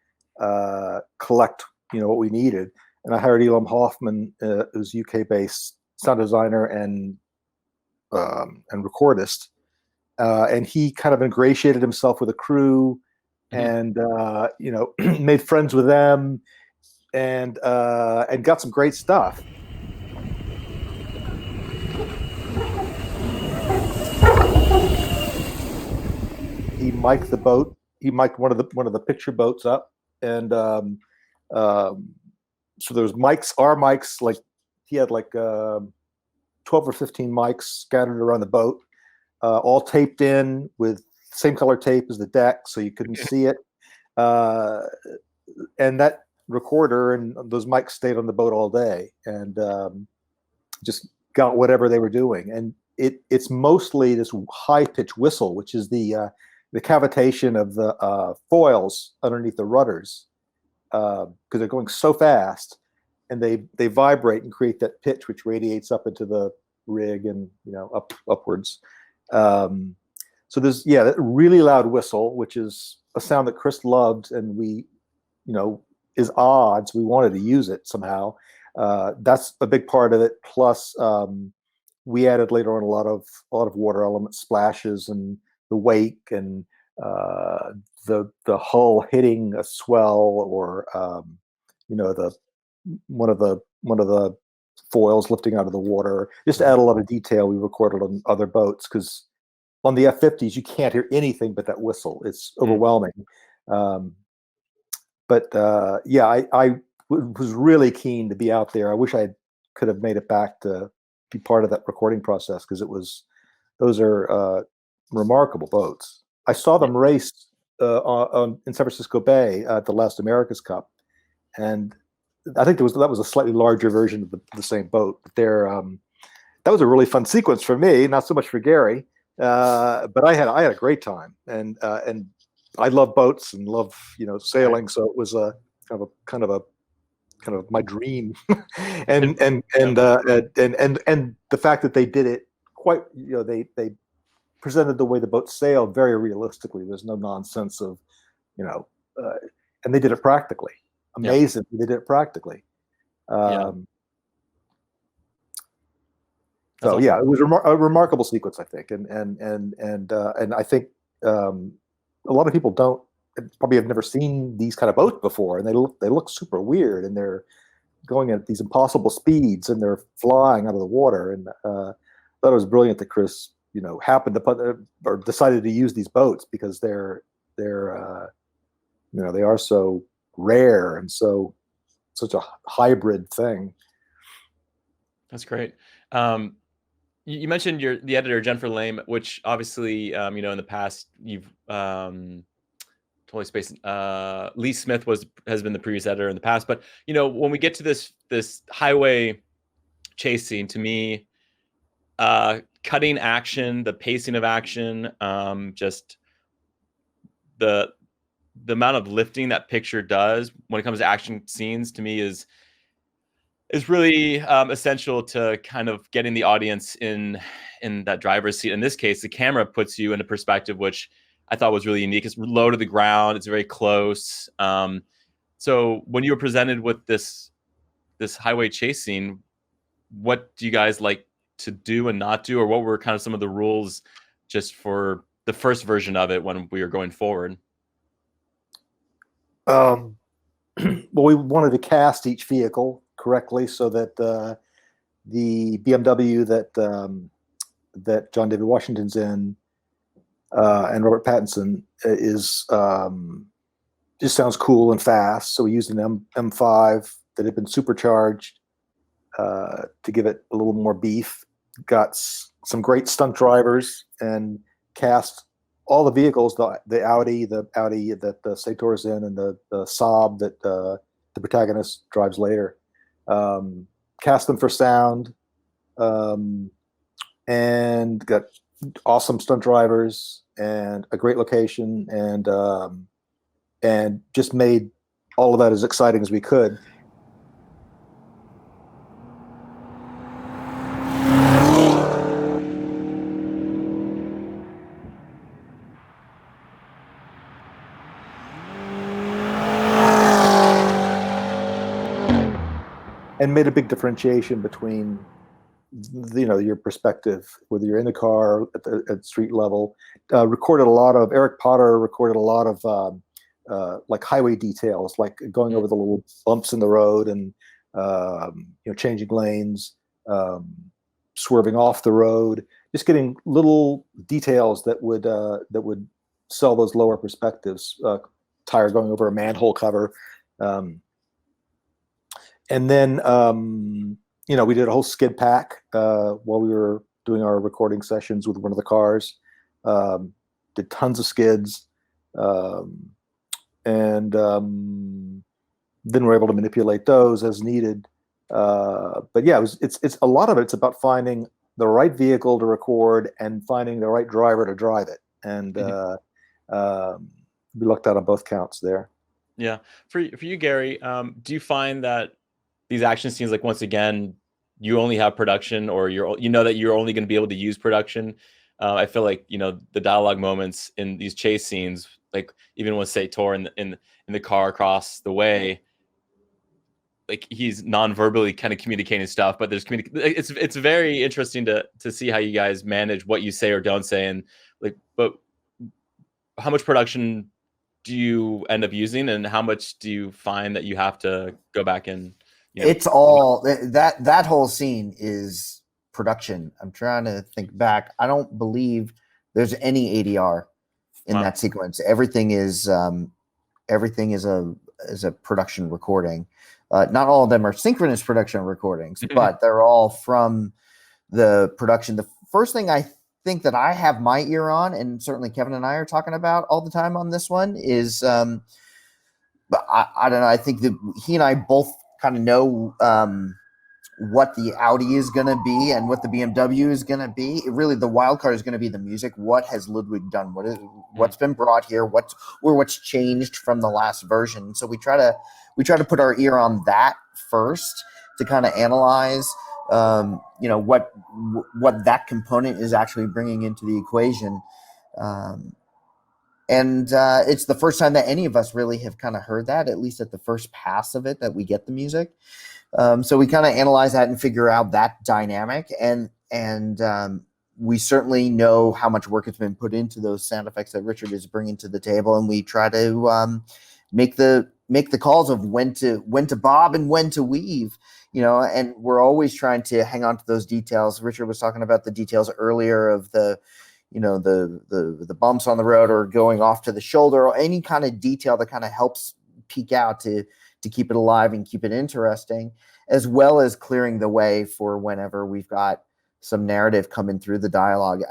collect what we needed. And I hired Elam Hoffman, who's UK-based sound designer and recordist. And he kind of ingratiated himself with a crew, and made friends with them, and got some great stuff. He mic'd the boat. He mic'd one of the picture boats up, and so there's mics, our mics, like he had 12 or 15 mics scattered around the boat. All taped in with same color tape as the deck, so you couldn't see it. And that recorder and those mics stayed on the boat all day, and just got whatever they were doing. And it's mostly this high pitch whistle, which is the cavitation of the foils underneath the rudders, because they're going so fast, and they vibrate and create that pitch, which radiates up into the rig and upwards. So there's that really loud whistle, which is a sound that Chris loved, and we is odd, so we wanted to use it somehow. That's a big part of it. Plus we added later on a lot of water element splashes and the wake and the hull hitting a swell, or the one of the foils lifting out of the water, just to add a lot of detail we recorded on other boats, because on the F-50s you can't hear anything but that whistle. It's overwhelming. But I was really keen to be out there. I wish I could have made it back to be part of that recording process, because those are remarkable boats. I saw them race in San Francisco Bay at the last America's Cup, and I think that was a slightly larger version of the same boat. But that was a really fun sequence for me, not so much for Gary, but I had a great time, and I love boats and love sailing, so it was kind of my dream, and the fact that they did it quite, they presented the way the boat sailed very realistically. There's no nonsense of, and they did it practically. Amazing, they did it practically. So it was a remarkable sequence, I think, and I think a lot of people probably have never seen these kind of boats before, and they look super weird, and they're going at these impossible speeds, and they're flying out of the water. And I thought it was brilliant that Chris, happened to put or decided to use these boats, because they are so rare and such a hybrid thing. That's great. You mentioned the editor, Jennifer Lame, which obviously, in the past you've totally spaced. Lee Smith has been the previous editor in the past, but when we get to this highway chase scene, to me, cutting action, the pacing of action, just the amount of lifting that picture does when it comes to action scenes, to me, is is really essential to kind of getting the audience in that driver's seat. In this case, the camera puts you in a perspective which I thought was really unique. It's low to the ground. It's very close. So when you were presented with this highway chase scene, what do you guys like to do and not do, or what were kind of some of the rules just for the first version of it when we were going forward? Well, we wanted to cast each vehicle correctly so that the BMW that John David Washington's in and Robert Pattinson is just sounds cool and fast. So we used an M5 that had been supercharged to give it a little more beef. Got some great stunt drivers and cast all the vehicles, the Audi that the Sator's in, and the Saab that the protagonist drives later. Cast them for sound, and got awesome stunt drivers and a great location, and just made all of that as exciting as we could. And made a big differentiation between, your perspective, whether you're in the car at street level. Eric Potter recorded a lot of like highway details, like going over the little bumps in the road and changing lanes, swerving off the road, just getting little details that would sell those lower perspectives. Tire going over a manhole cover. And then, we did a whole skid pack while we were doing our recording sessions with one of the cars. Did tons of skids, and then we're able to manipulate those as needed. But yeah, it's a lot of it's about finding the right vehicle to record and finding the right driver to drive it. And we lucked out on both counts there. Yeah, for you, Gary, do you find that these action scenes, like, once again, you only have production, or that you're only going to be able to use production? I feel like the dialogue moments in these chase scenes, like even with Sator in the car across the way, like he's non-verbally kind of communicating stuff, but there's it's very interesting to see how you guys manage what you say or don't say, and but how much production do you end up using, and how much do you find that you have to go back and it's all that whole scene is production. I'm trying to think back. I don't believe there's any ADR in that sequence. Everything is a production recording. Not all of them are synchronous production recordings, but they're all from the production. The first thing I think that I have my ear on, and certainly Kevin and I are talking about all the time on this one, is but I don't know. I think that he and I both kind of know what the Audi is going to be and what the BMW is going to be. Really, the wild card is going to be the music. What has Ludwig done? What's been brought here? What's changed from the last version? So we try to put our ear on that first to kind of analyze, what that component is actually bringing into the equation. And it's the first time that any of us really have kind of heard that, at least at the first pass of it, that we get the music. So we kind of analyze that and figure out that dynamic. And we certainly know how much work has been put into those sound effects that Richard is bringing to the table. And we try to make the calls of when to bob and when to weave, and we're always trying to hang on to those details. Richard was talking about the details earlier of the bumps on the road or going off to the shoulder, or any kind of detail that kind of helps peek out to keep it alive and keep it interesting, as well as clearing the way for whenever we've got some narrative coming through the dialogue.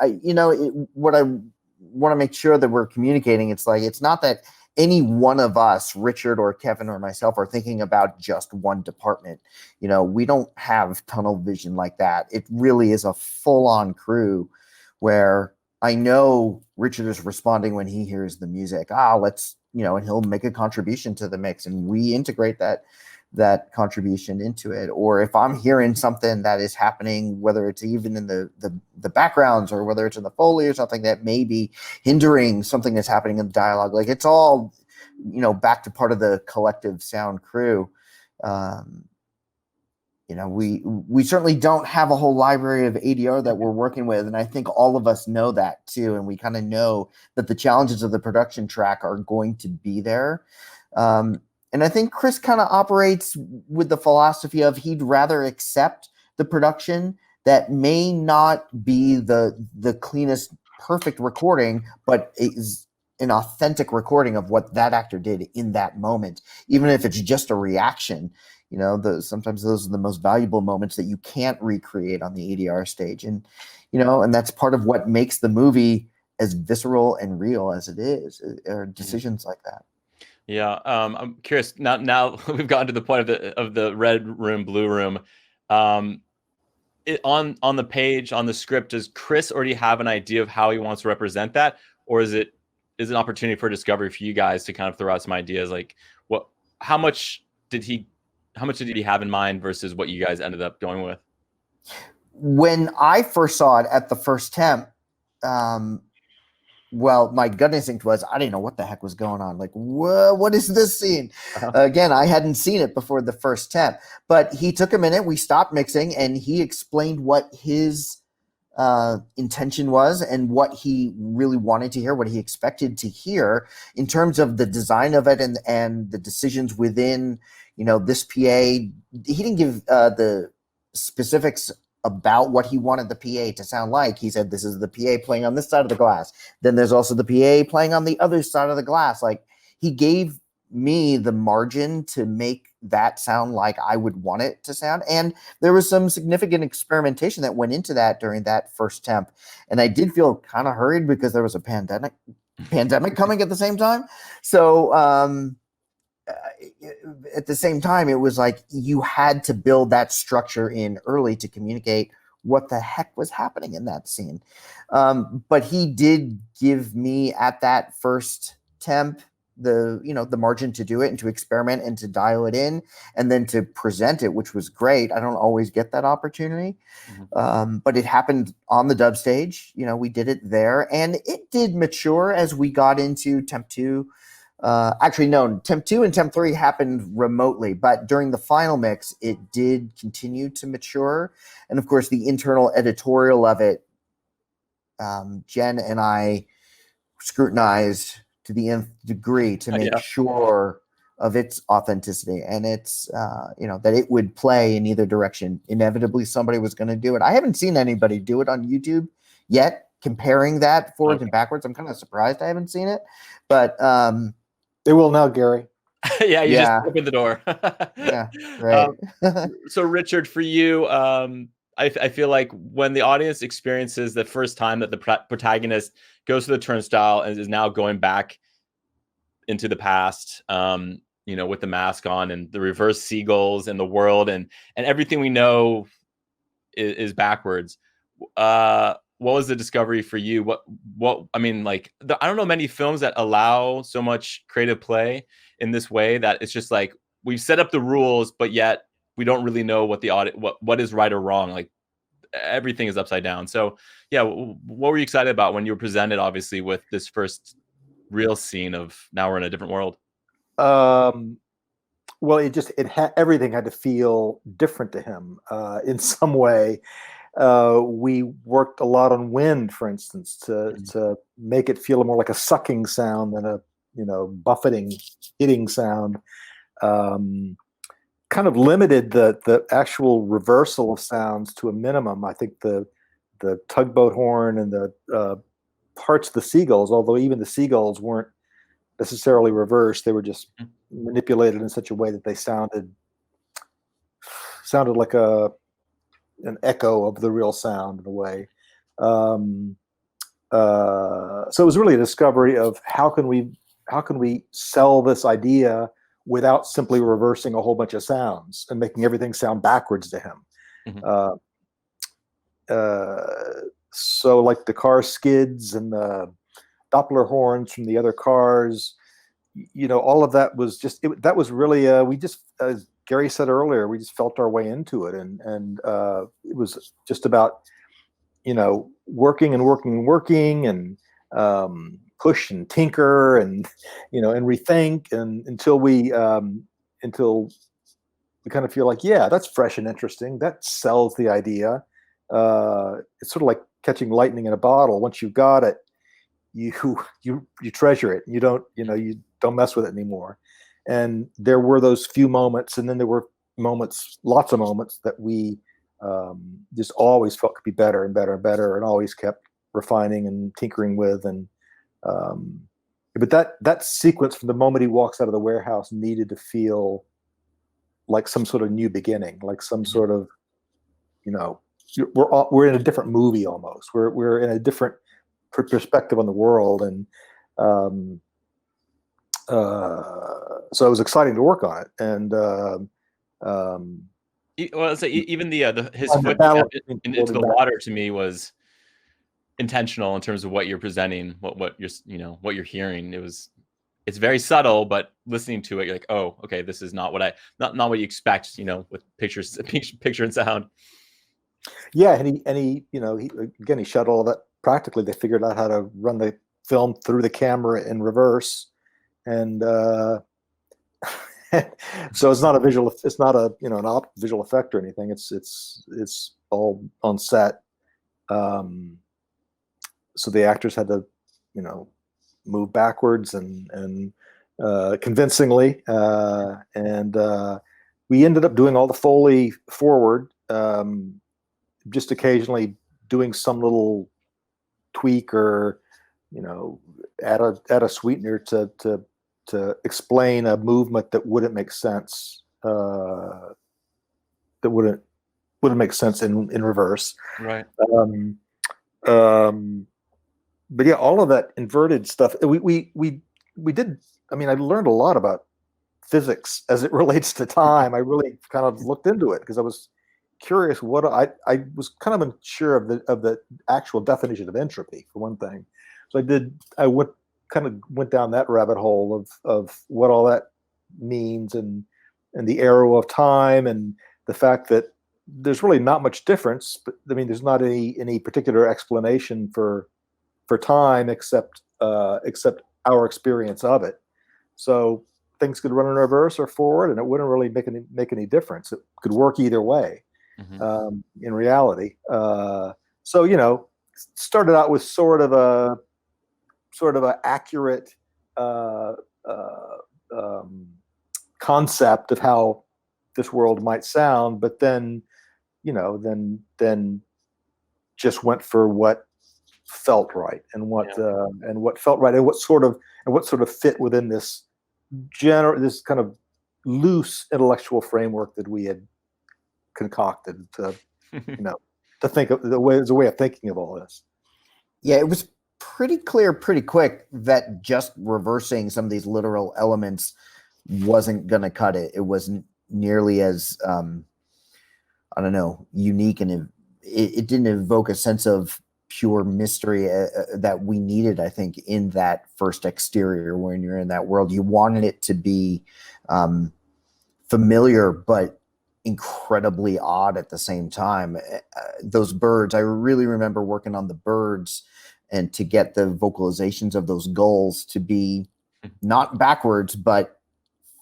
What I want to make sure that we're communicating, it's not that any one of us, Richard or Kevin or myself, are thinking about just one department. We don't have tunnel vision like that. It really is a full-on crew where I know Richard is responding when he hears the music. And he'll make a contribution to the mix, and we integrate that that contribution into it. Or if I'm hearing something that is happening, whether it's even in the backgrounds or whether it's in the Foley or something that may be hindering something that's happening in the dialogue, like it's all, back to part of the collective sound crew. We certainly don't have a whole library of ADR that we're working with. And I think all of us know that too. And we kind of know that the challenges of the production track are going to be there. And I think Chris kind of operates with the philosophy of he'd rather accept the production that may not be the cleanest, perfect recording, but is an authentic recording of what that actor did in that moment, even if it's just a reaction. Sometimes those are the most valuable moments that you can't recreate on the ADR stage. And that's part of what makes the movie as visceral and real as it is, are decisions like that. Yeah, I'm curious. Now we've gotten to the point of the red room, blue room. On the page, on the script, does Chris already have an idea of how he wants to represent that, or is it an opportunity for discovery for you guys to kind of throw out some ideas? Like, how much did he have in mind versus what you guys ended up going with? When I first saw it at the first Temp, well, my gut instinct was I didn't know what the heck was going on. Like, what is this scene? Uh-huh. Again, I hadn't seen it before the first Temp, but he took a minute. We stopped mixing, and he explained what his intention was and what he really wanted to hear, what he expected to hear in terms of the design of it and the decisions within, this PA. He didn't give the specifics about what he wanted the PA to sound like. He said, this is the PA playing on this side of the glass. Then there's also the PA playing on the other side of the glass. Like, he gave me the margin to make that sound like I would want it to sound. And there was some significant experimentation that went into that during that first Temp. And I did feel kind of hurried because there was a pandemic coming at the same time. So, at the same time, it was like you had to build that structure in early to communicate what the heck was happening in that scene. But he did give me at that first Temp the margin to do it and to experiment and to dial it in and then to present it, which was great. I don't always get that opportunity. Mm-hmm. But it happened on the dub stage. We did it there, and it did mature as we got into Temp 2. Temp 2 and Temp 3 happened remotely, but during the final mix, it did continue to mature. And of course, the internal editorial of it, Jen and I scrutinized to the nth degree to make sure of its authenticity and its, that it would play in either direction. Inevitably, somebody was going to do it. I haven't seen anybody do it on YouTube yet, comparing that forwards and backwards. I'm kind of surprised I haven't seen it, but they will now, Gary. Yeah, you just opened the door. Yeah, right. So, Richard, for you, I feel like when the audience experiences the first time that the protagonist goes to the turnstile and is now going back into the past, with the mask on and the reverse seagulls and the world and everything we know is backwards. What was the discovery for you? I don't know many films that allow so much creative play in this way, that it's just like we've set up the rules, but yet we don't really know what is right or wrong. Like, everything is upside down. So yeah, what were you excited about when you were presented, obviously, with this first real scene of now we're in a different world? Well, everything had to feel different to him in some way. We worked a lot on wind, for instance, to make it feel more like a sucking sound than a buffeting, hitting sound. Kind of limited the actual reversal of sounds to a minimum. I think the tugboat horn and the parts of the seagulls, although even the seagulls weren't necessarily reversed, they were just manipulated in such a way that they sounded like an echo of the real sound in a way. So it was really a discovery of how can we sell this idea without simply reversing a whole bunch of sounds and making everything sound backwards to him. Mm-hmm. So like the car skids and the Doppler horns from the other cars, all of that was just, that was really, we just, Gary said earlier, we just felt our way into it, and it was just about, working and working and working, and push and tinker, and and rethink, and until we kind of feel like, yeah, that's fresh and interesting. That sells the idea. It's sort of like catching lightning in a bottle. Once you've got it, you treasure it. You don't mess with it anymore. And there were those few moments, and then there were moments, lots of moments, that we just always felt could be better and better and better, and always kept refining and tinkering with. And but that sequence from the moment he walks out of the warehouse needed to feel like some sort of new beginning, like some sort of, we're in a different movie almost. We're in a different perspective on the world, and so it was exciting to work on it. And well, so even his foot into the water to me was intentional in terms of what you're presenting, what you're what you're hearing. It's very subtle, but listening to it, you're like, oh, okay, this is not what not what you expect, with picture and sound. Yeah, and he again, he shot all that practically. They figured out how to run the film through the camera in reverse, and so it's not a visual, it's not a an visual effect or anything. It's all on set. So the actors had to move backwards and convincingly, and we ended up doing all the Foley forward, just occasionally doing some little tweak or add a sweetener to explain a movement that wouldn't make sense, that wouldn't make sense in reverse, right. But yeah, all of that inverted stuff, we did. I mean, I learned a lot about physics as it relates to time. I really kind of looked into it because I was curious. What I was kind of unsure of the actual definition of entropy, for one thing. So I went down that rabbit hole of what all that means, and the arrow of time, and the fact that there's really not much difference. But I mean, there's not any particular explanation for time except our experience of it. So things could run in reverse or forward, and it wouldn't really make any difference. It could work either way, in reality. So started out with sort of a accurate concept of how this world might sound, but then just went for what felt right, and what felt right, and what sort of fit within this kind of loose intellectual framework that we had concocted to to think of the way as a way of thinking of all this. Yeah, it was pretty clear pretty quick that just reversing some of these literal elements wasn't going to cut it. It wasn't nearly as unique, and it didn't evoke a sense of pure mystery that we needed, I think, in that first exterior. When you're in that world, you wanted it to be familiar but incredibly odd at the same time. Those birds, I really remember working on the birds, and to get the vocalizations of those gulls to be not backwards but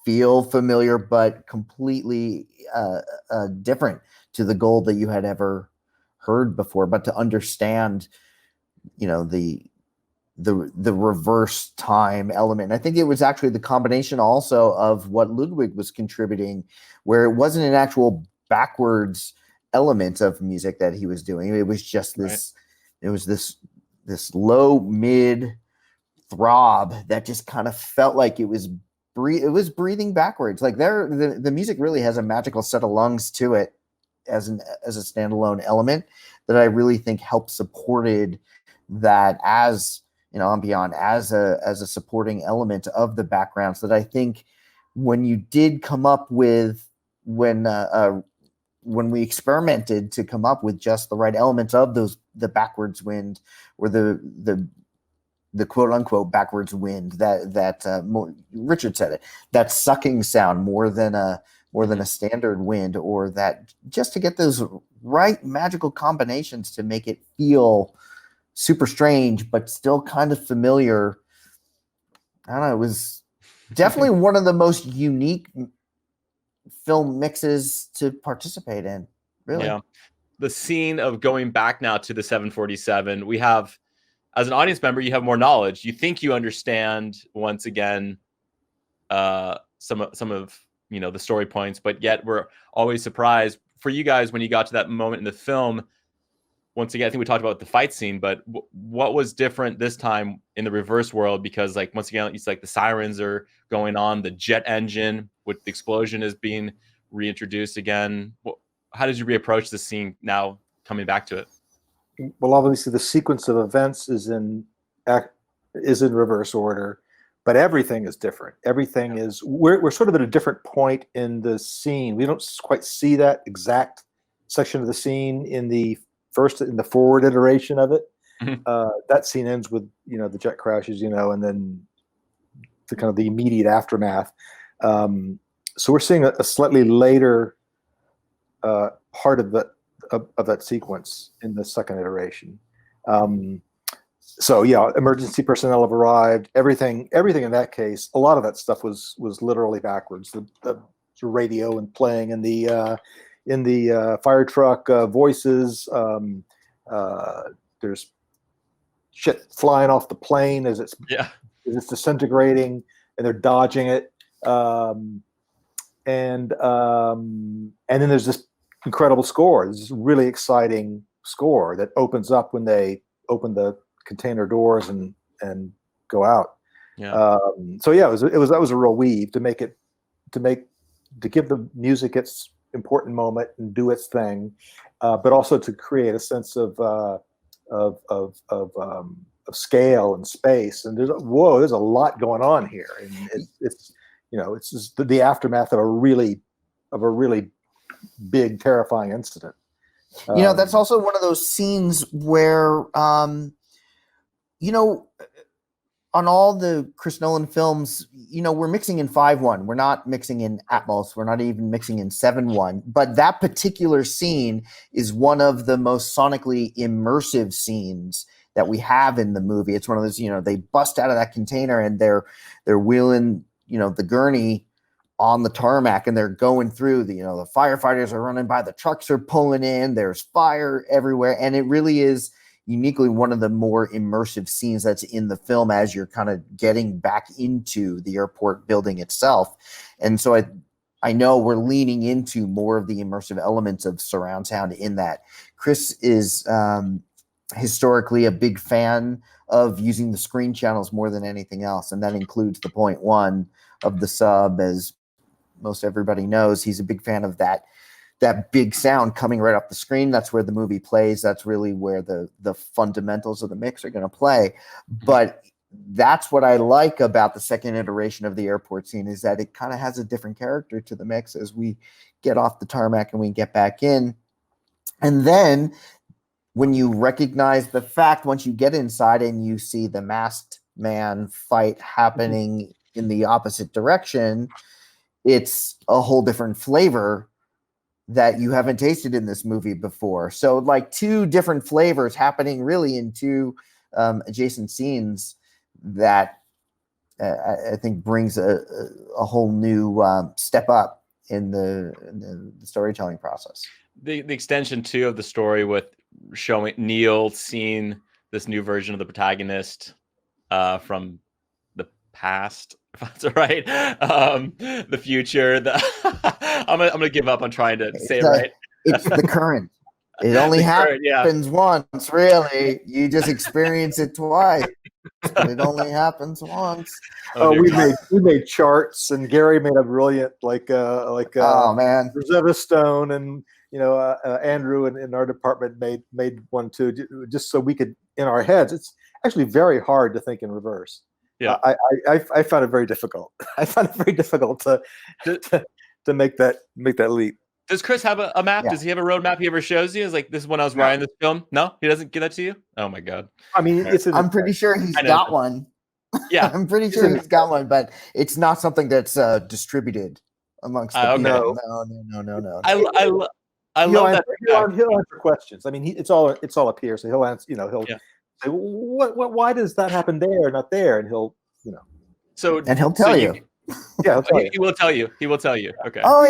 feel familiar but completely different to the gull that you had ever heard before, but to understand the reverse time element. And I think it was actually the combination also of what Ludwig was contributing, where it wasn't an actual backwards element of music that he was doing. It was just this, right. It was this low mid throb that just kind of felt like it was breathing backwards. Like the music really has a magical set of lungs to it as a standalone element that I really think helped supported that as ambient, as a supporting element of the backgrounds, that I think when you did come up with when we experimented to come up with just the right elements of the backwards wind, or the quote unquote backwards wind that Richard said it, that sucking sound more than more than a standard wind, or that just to get those right magical combinations to make it feel super strange, but still kind of familiar. I don't know. It was definitely one of the most unique film mixes to participate in. Really. Yeah. The scene of going back now to the 747, we have, as an audience member, you have more knowledge. You think you understand once again some of the story points, but yet we're always surprised. For you guys, when you got to that moment in the film, once again, I think we talked about the fight scene, but what was different this time in the reverse world? Because like once again, it's like the sirens are going on, the jet engine with the explosion is being reintroduced again. How did you reapproach the scene now coming back to it? Well, obviously the sequence of events is in reverse order, but everything is different. Everything is we're sort of at a different point in the scene. We don't quite see that exact section of the scene in the forward iteration of it. That scene ends with the jet crashes, and then the kind of the immediate aftermath. So we're seeing a slightly later part of that sequence in the second iteration. So yeah, emergency personnel have arrived. Everything in that case, a lot of that stuff was literally backwards. The radio and playing in the fire truck, voices. There's shit flying off the plane as it's disintegrating, and they're dodging it. And then there's this incredible score. This really exciting score that opens up when they open the container doors and go out. So yeah, that was a real weave to give the music its important moment and do its thing, but also to create a sense of scale and space. And there's a lot going on here, and it's just the aftermath of a really big, terrifying incident. That's also one of those scenes where on all the Chris Nolan films, we're mixing in 5.1. We're not mixing in Atmos. We're not even mixing in 7.1. But that particular scene is one of the most sonically immersive scenes that we have in the movie. It's one of those, they bust out of that container and they're wheeling, the gurney on the tarmac, and they're going through the firefighters are running by, the trucks are pulling in, there's fire everywhere. And it really is uniquely one of the more immersive scenes that's in the film as you're kind of getting back into the airport building itself. And so I know we're leaning into more of the immersive elements of surround sound in that. Chris is historically a big fan of using the screen channels more than anything else. And that includes the 0.1 of the sub. As most everybody knows, he's a big fan of that big sound coming right off the screen. That's where the movie plays. That's really where the fundamentals of the mix are going to play. But that's what I like about the second iteration of the airport scene, is that it kind of has a different character to the mix as we get off the tarmac and we get back in. And then when you recognize the fact, once you get inside and you see the masked man fight happening in the opposite direction, it's a whole different flavor that you haven't tasted in this movie before. So like two different flavors happening really in two adjacent scenes that I think brings a whole new step up in the storytelling process. The extension too of the story with showing Neil seeing this new version of the protagonist from the past, if that's all right. The future. I'm gonna give up on trying to say it right. It's the current. It only happens once, really. You just experience it twice. But it only happens once. We made charts, and Gary made a brilliant oh man, Rosetta Stone, and Andrew in our department made one too, just so we could in our heads. It's actually very hard to think in reverse. Yeah, I found it very difficult. I found it very difficult to make that leap. Does Chris have a map? Yeah. Does he have a roadmap he ever shows you? Is like, this is when I was writing this film? No, he doesn't give that to you? Oh my God. I mean, I'm pretty sure he's got one. Yeah. I'm pretty sure he's got one, but it's not something that's distributed amongst the Okay. people. No. I love that. He'll answer questions. I mean, it's all up here, so he'll answer. He'll say, "What? Why does that happen there, not there?" And he'll. And he'll tell you. Yeah, he'll tell you. He will tell you. He will tell you. Okay. Oh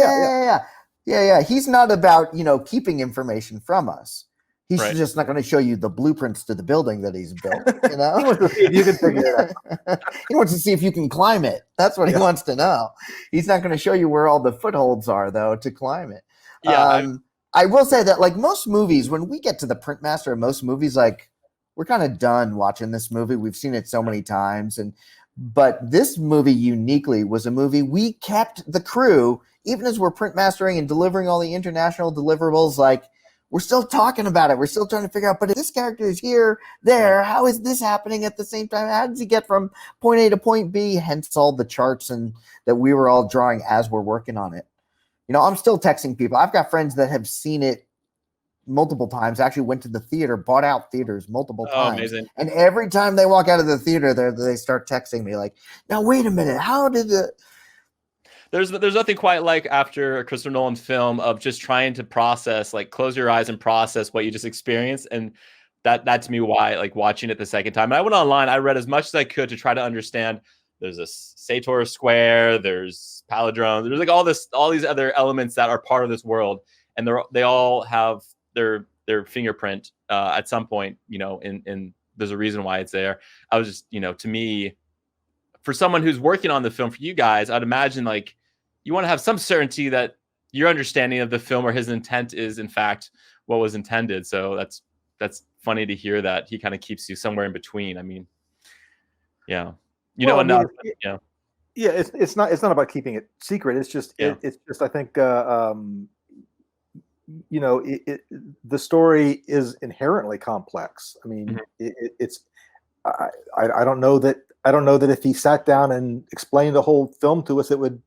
yeah. He's not about keeping information from us. He's just not going to show you the blueprints to the building that he's built. He wants to see if you can figure it out. He wants to see if you can climb it. That's what he wants to know. He's not going to show you where all the footholds are, though, to climb it. Yeah. I will say that, like most movies, when we get to the printmaster of most movies, like we're kind of done watching this movie. We've seen it so many times, but this movie uniquely was a movie we kept the crew, even as we're print mastering and delivering all the international deliverables, like. We're still talking about it. We're still trying to figure out, but if this character is here, there, how is this happening at the same time? How does he get from point A to point B? Hence all the charts and that we were all drawing as we're working on it. I'm still texting people. I've got friends that have seen it multiple times, actually went to the theater, bought out theaters multiple times. Amazing. And every time they walk out of the theater, they start texting me like, now, wait a minute. How did it... There's nothing quite like after a Christopher Nolan film of just trying to process, like close your eyes and process what you just experienced. And that to me, why like watching it the second time. And I went online, I read as much as I could to try to understand. There's a Sator Square, there's palindromes, there's like all these other elements that are part of this world. And they all have their fingerprint at some point, and there's a reason why it's there. I was just, to me, for someone who's working on the film for you guys, I'd imagine like you want to have some certainty that your understanding of the film or his intent is in fact what was intended. So that's funny to hear that he kind of keeps you somewhere in between. I mean, yeah, enough. Yeah, it's not about keeping it secret. It's just it's just I think the story is inherently complex. I mean, it's I don't know that if he sat down and explained the whole film to us, it would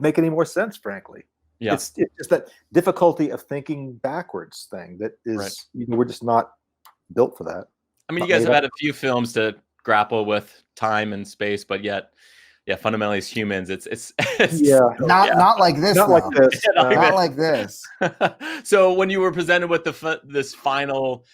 make any more sense, frankly. Yeah. It's just that difficulty of thinking backwards thing that is, we're just not built for that. I mean, you guys have had a few films to grapple with time and space, but yet, fundamentally as humans, it's not like this. Not like this. Not like this. So when you were presented with this final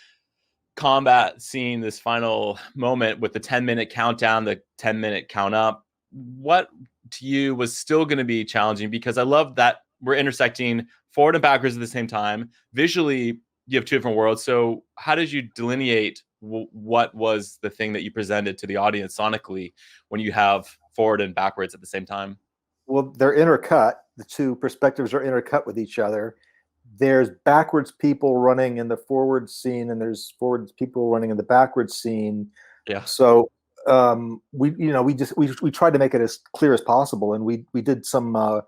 combat scene, this final moment with the 10-minute countdown, the 10-minute count up, what to you was still going to be challenging? Because I love that we're intersecting forward and backwards at the same time. Visually, you have two different worlds. So how did you delineate what was the thing that you presented to the audience sonically when you have forward and backwards at the same time? Well, they're intercut. The two perspectives are intercut with each other. There's backwards people running in the forward scene, and there's forwards people running in the backwards scene. Yeah. So we tried to make it as clear as possible, and we did some.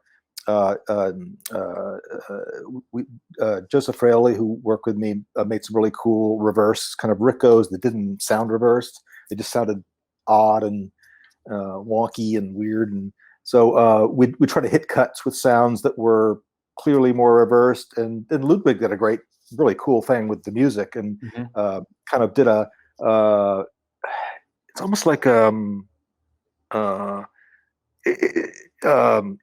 Joseph Fraley, who worked with me, made some really cool reverse kind of Riccos that didn't sound reversed. They just sounded odd and wonky and weird, and so we tried to hit cuts with sounds that were clearly more reversed, and Ludwig did a great, really cool thing with the music, and kind of did a. It's almost like it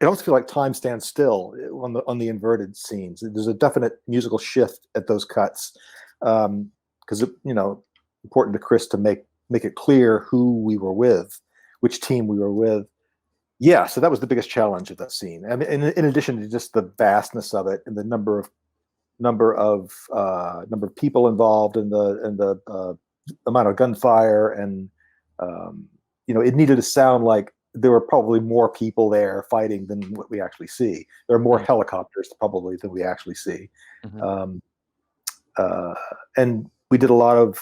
almost feels like time stands still on the inverted scenes. There's a definite musical shift at those cuts, because important to Chris to make it clear who we were with, which team we were with. Yeah, so that was the biggest challenge of that scene. I mean, in addition to just the vastness of it and the number of people involved and the amount of gunfire, and it needed to sound like there were probably more people there fighting than what we actually see. There are more helicopters probably than we actually see. And we did a lot of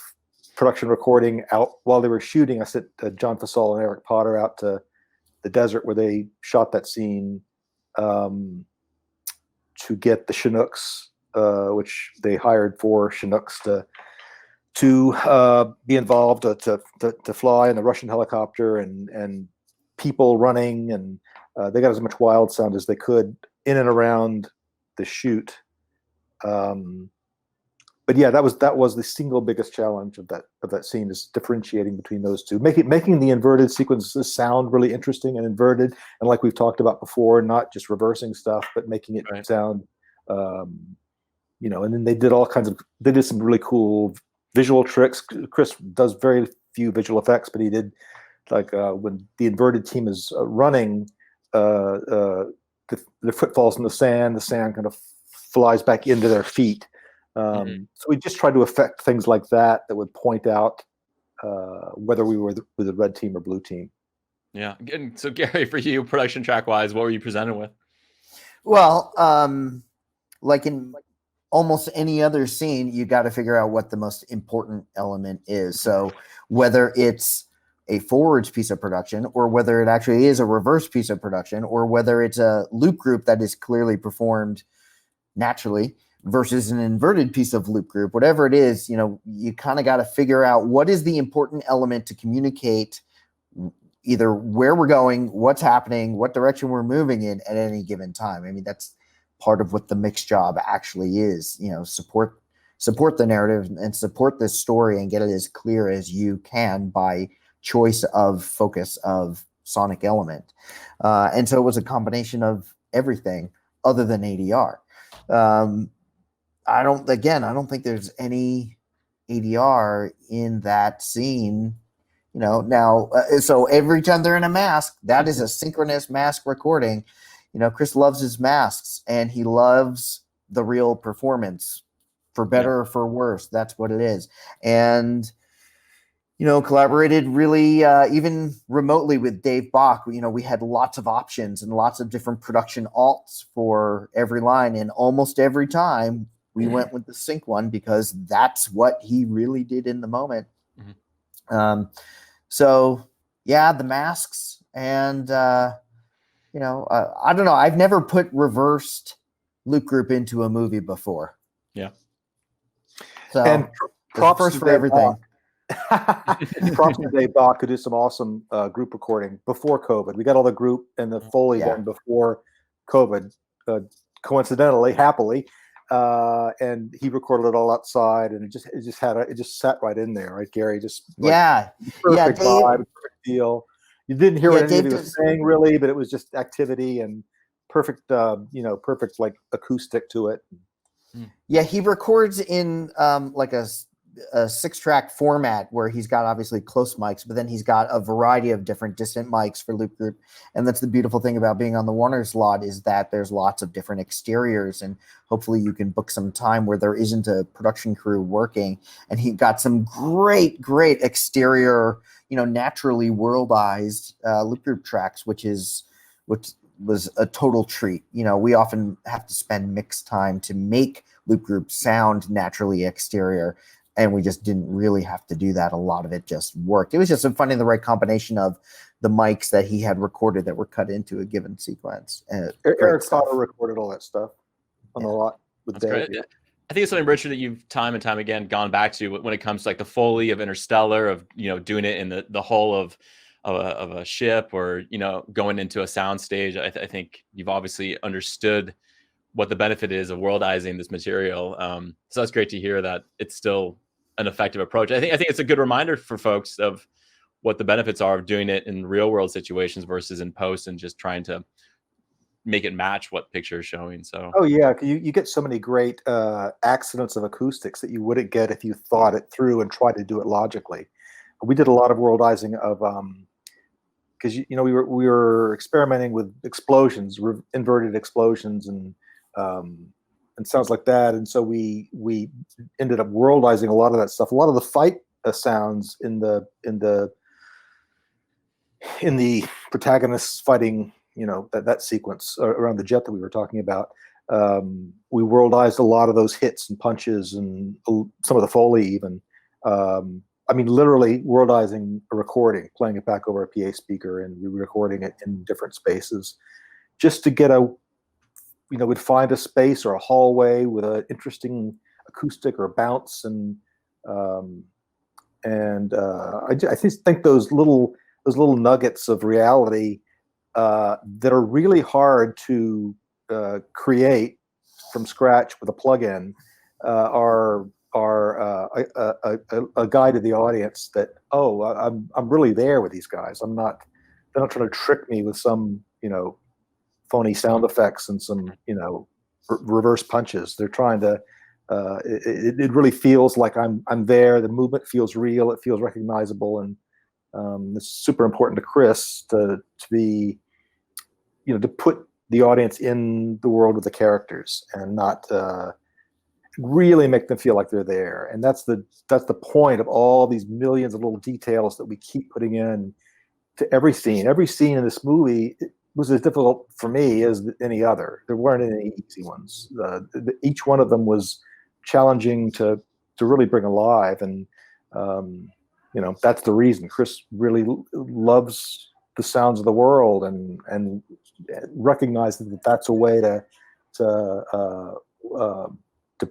production recording out while they were shooting. I sent John Fasol and Eric Potter out to the desert where they shot that scene to get the Chinooks, which they hired 4 Chinooks to be involved, to fly in the Russian helicopter, and people running, and they got as much wild sound as they could in and around the shoot. but yeah, that was the single biggest challenge of that scene, is differentiating between those two, making the inverted sequences sound really interesting and inverted, and like we've talked about before, not just reversing stuff, but making it sound, and then they did some really cool visual tricks. Chris does very few visual effects, but he did, like, when the inverted team is running, the foot falls in the sand kind of flies back into their feet. So we just tried to affect things like that would point out whether we were with the red team or blue team. Yeah. And so, Gary, for you, production track wise, what were you presented with? Well, like in almost any other scene, you got to figure out what the most important element is. So whether it's a forwards piece of production, or whether it actually is a reverse piece of production, or whether it's a loop group that is clearly performed naturally versus an inverted piece of loop group, whatever it is, you kind of got to figure out what is the important element to communicate either where we're going, what's happening, what direction we're moving in at any given time. I mean, that's part of what the mix job actually is, support the narrative and support this story and get it as clear as you can by choice of focus of sonic element. And so it was a combination of everything other than ADR. I don't think there's any ADR in that scene, now. So every time they're in a mask, that is a synchronous mask recording. Chris loves his masks, and he loves the real performance, for better or for worse. That's what it is. And, collaborated really, even remotely, with Dave Bach. We had lots of options and lots of different production alts for every line. And almost every time we went with the sync one, because that's what he really did in the moment. So yeah, the masks, and, I don't know. I've never put reversed loop group into a movie before. Yeah. So, and props first for everything. Props to Dave Bach, who did some awesome group recording before COVID. We got all the group and the Foley done before COVID, coincidentally, happily, and he recorded it all outside, and it just sat right in there, right, Gary? Just perfect vibe, perfect feel. You didn't hear what anybody was saying really, but it was just activity and perfect, perfect like acoustic to it. Yeah, he records in like a 6-track format where he's got obviously close mics, but then he's got a variety of different distant mics for loop group. And that's the beautiful thing about being on the Warner's lot, is that there's lots of different exteriors, and hopefully you can book some time where there isn't a production crew working. And he got some great exterior, naturally worldized loop group tracks, which was a total treat. We often have to spend mix time to make loop group sound naturally exterior, and we just didn't really have to do that. A lot of it just worked. It was just finding the right combination of the mics that he had recorded that were cut into a given sequence. Eric Sauter recorded all that stuff on the lot with Dave. Great. I think it's something, Richard, that you've time and time again gone back to when it comes to like the Foley of Interstellar, of doing it in the hull of a ship, or going into a sound stage. I think you've obviously understood what the benefit is of worldizing this material. So that's great to hear that it's still an effective approach. I think it's a good reminder for folks of what the benefits are of doing it in real world situations versus in post, and just trying to make it match what picture is showing. So you get so many great accidents of acoustics that you wouldn't get if you thought it through and tried to do it logically. We did a lot of worldizing of because we were experimenting with explosions, inverted explosions, and sounds like that, and so we ended up worldizing a lot of that stuff. A lot of the fight sounds in the protagonists fighting, that sequence around the jet that we were talking about. We worldized a lot of those hits and punches, and some of the Foley even. Literally worldizing a recording, playing it back over a PA speaker and re-recording it in different spaces, just to get we'd find a space or a hallway with an interesting acoustic or bounce, and I just think those little nuggets of reality that are really hard to create from scratch with a plugin are a guide to the audience that, oh, I'm really there with these guys. They're not trying to trick me with some, phony sound effects and some, reverse punches. They're trying to. It really feels like I'm there. The movement feels real. It feels recognizable, and it's super important to Chris to be, to put the audience in the world with the characters and not really make them feel like they're there. And that's the point of all these millions of little details that we keep putting in to every scene. Every scene in this movie was as difficult for me as any other. There weren't any easy ones. Each one of them was challenging to really bring alive. And that's the reason Chris really loves the sounds of the world and recognizes that that's a way to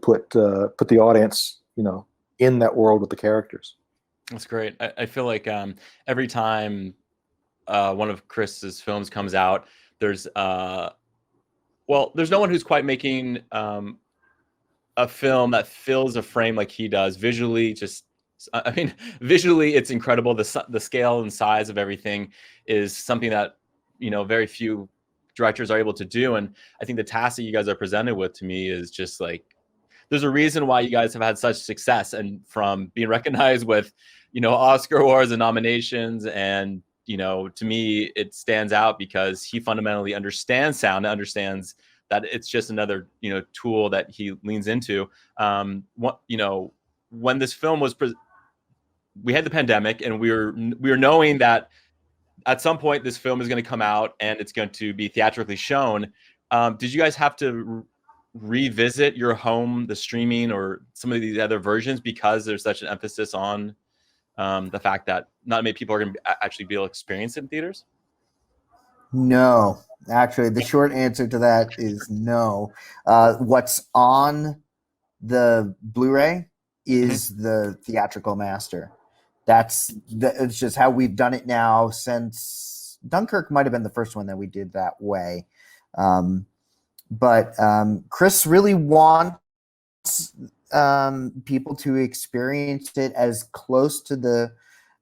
put the audience, in that world with the characters. That's great. I feel like every time one of Chris's films comes out, there's no one who's quite making a film that fills a frame like he does. Visually, visually it's incredible. The scale and size of everything is something that very few directors are able to do. And I think the task that you guys are presented with, to me, is just like, there's a reason why you guys have had such success, and from being recognized with Oscar awards and nominations. And to me, it stands out because he fundamentally understands sound, understands that it's just another tool that he leans into. When this film was we had the pandemic, and we were knowing that at some point this film is going to come out and it's going to be theatrically shown. Did you guys have to revisit your home, the streaming, or some of these other versions, because there's such an emphasis on the fact that not many people are going to actually be able to experience it in theaters? No, actually, the short answer to that is no. What's on the Blu-ray is the theatrical master. It's just how we've done it now since Dunkirk might have been the first one that we did that way. But Chris really wants people to experience it as close to the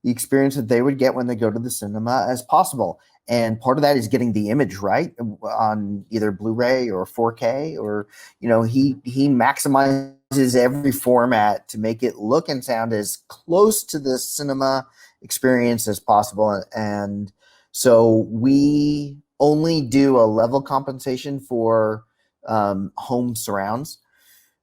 experience that they would get when they go to the cinema as possible. And part of that is getting the image right on either Blu-ray or 4K, or, he maximizes every format to make it look and sound as close to the cinema experience as possible. And so we only do a level compensation for home surrounds.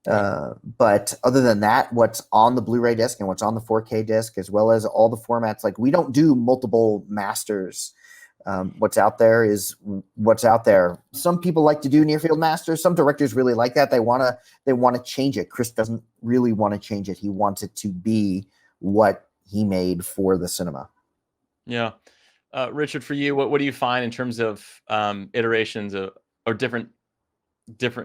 But other than that, what's on the Blu-ray disc and what's on the 4K disc, as well as all the formats, like, we don't do multiple masters. What's out there is what's out there. Some people like to do near field masters. Some directors really like that. They want to change it. Chris doesn't really want to change it. He wants it to be what he made for the cinema. Yeah. Richard, for you, what do you find in terms of iterations or different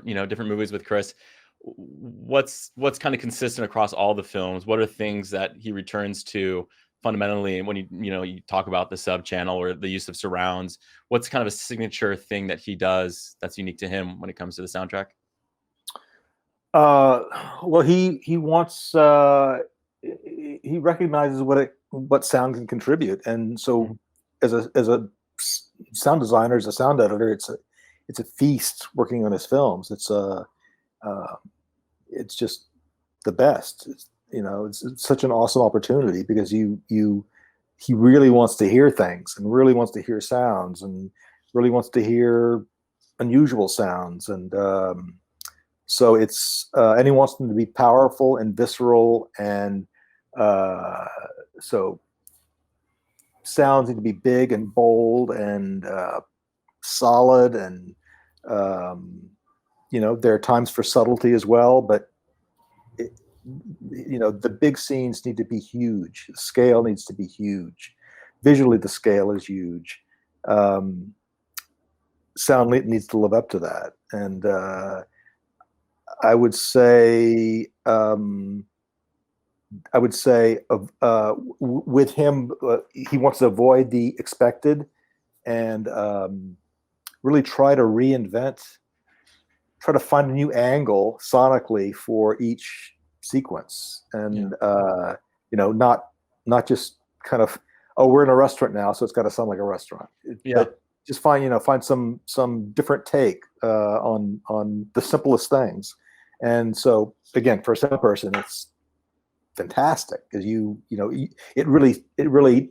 movies with Chris? What's kind of consistent across all the films? What are things that he returns to fundamentally? And when you talk about the sub channel or the use of surrounds, what's kind of a signature thing that he does that's unique to him when it comes to the soundtrack? Well, he wants he recognizes what sound can contribute, and so as a sound designer, as a sound editor, it's a feast working on his films. It's just the best. It's such an awesome opportunity because he really wants to hear things and really wants to hear sounds and really wants to hear unusual sounds. And so and he wants them to be powerful and visceral. And so sounds need to be big and bold and solid. And, there are times for subtlety as well, but the big scenes need to be huge. The scale needs to be huge. Visually, the scale is huge. Sound needs to live up to that. And I would say with him, he wants to avoid the expected and really try to find a new angle sonically for each sequence, and not just kind of, oh, we're in a restaurant now, so it's got to sound like a restaurant. But just find some different take on the simplest things. And so again, for a sound person, it's fantastic because it really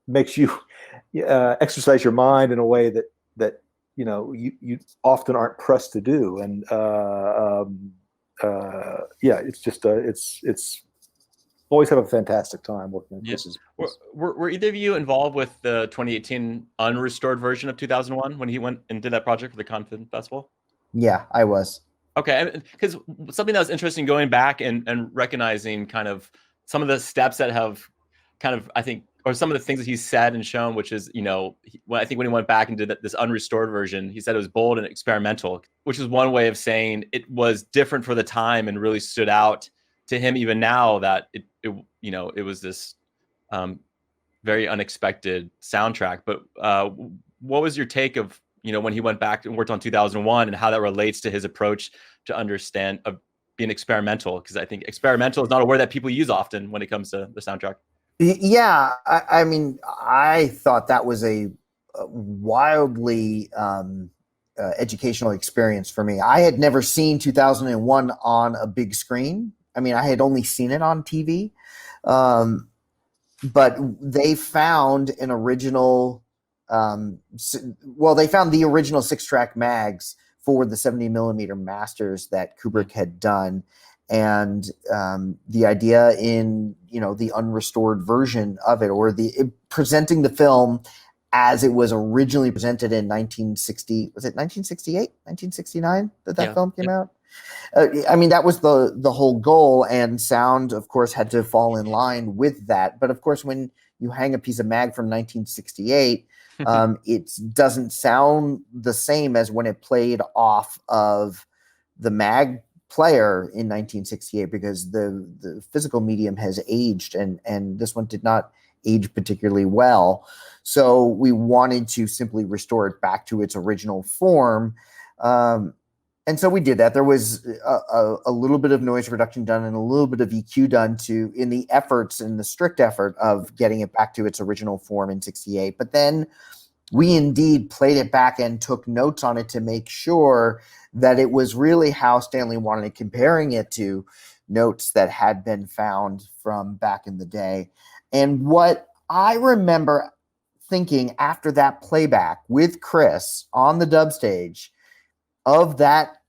makes you exercise your mind in a way that you often aren't pressed to do. And it's just it's always have a fantastic time working on Chris's. Were either of you involved with the 2018 unrestored version of 2001 when he went and did that project for the Cannes Film Festival? Yeah, I was. Okay, because something that was interesting going back and recognizing kind of some of the steps that have kind of, I think, or some of the things that he's said and shown, which is, I think when he went back and did this unrestored version, he said it was bold and experimental, which is one way of saying it was different for the time and really stood out to him even now that it was this very unexpected soundtrack. But what was your take of, when he went back and worked on 2001 and how that relates to his approach to understand of being experimental? Because I think experimental is not a word that people use often when it comes to the soundtrack. Yeah, I mean, I thought that was a wildly educational experience for me. I had never seen 2001 on a big screen. I mean, I had only seen it on TV. But they found an original, they found the original 6-track mags for the 70 millimeter masters that Kubrick had done. And the idea in, the unrestored version of it, or presenting the film as it was originally presented in 1960, was it 1968, 1969 that film came out? I mean, that was the whole goal, and sound, of course, had to fall in line with that. But of course, when you hang a piece of mag from 1968, it doesn't sound the same as when it played off of the mag player in 1968, because the physical medium has aged, and this one did not age particularly well. So we wanted to simply restore it back to its original form. And so we did that. There was a little bit of noise reduction done and a little bit of EQ done in the strict effort of getting it back to its original form in 68. But then we indeed played it back and took notes on it to make sure that it was really how Stanley wanted it, comparing it to notes that had been found from back in the day. And what I remember thinking after that playback with Chris on the dub stage of that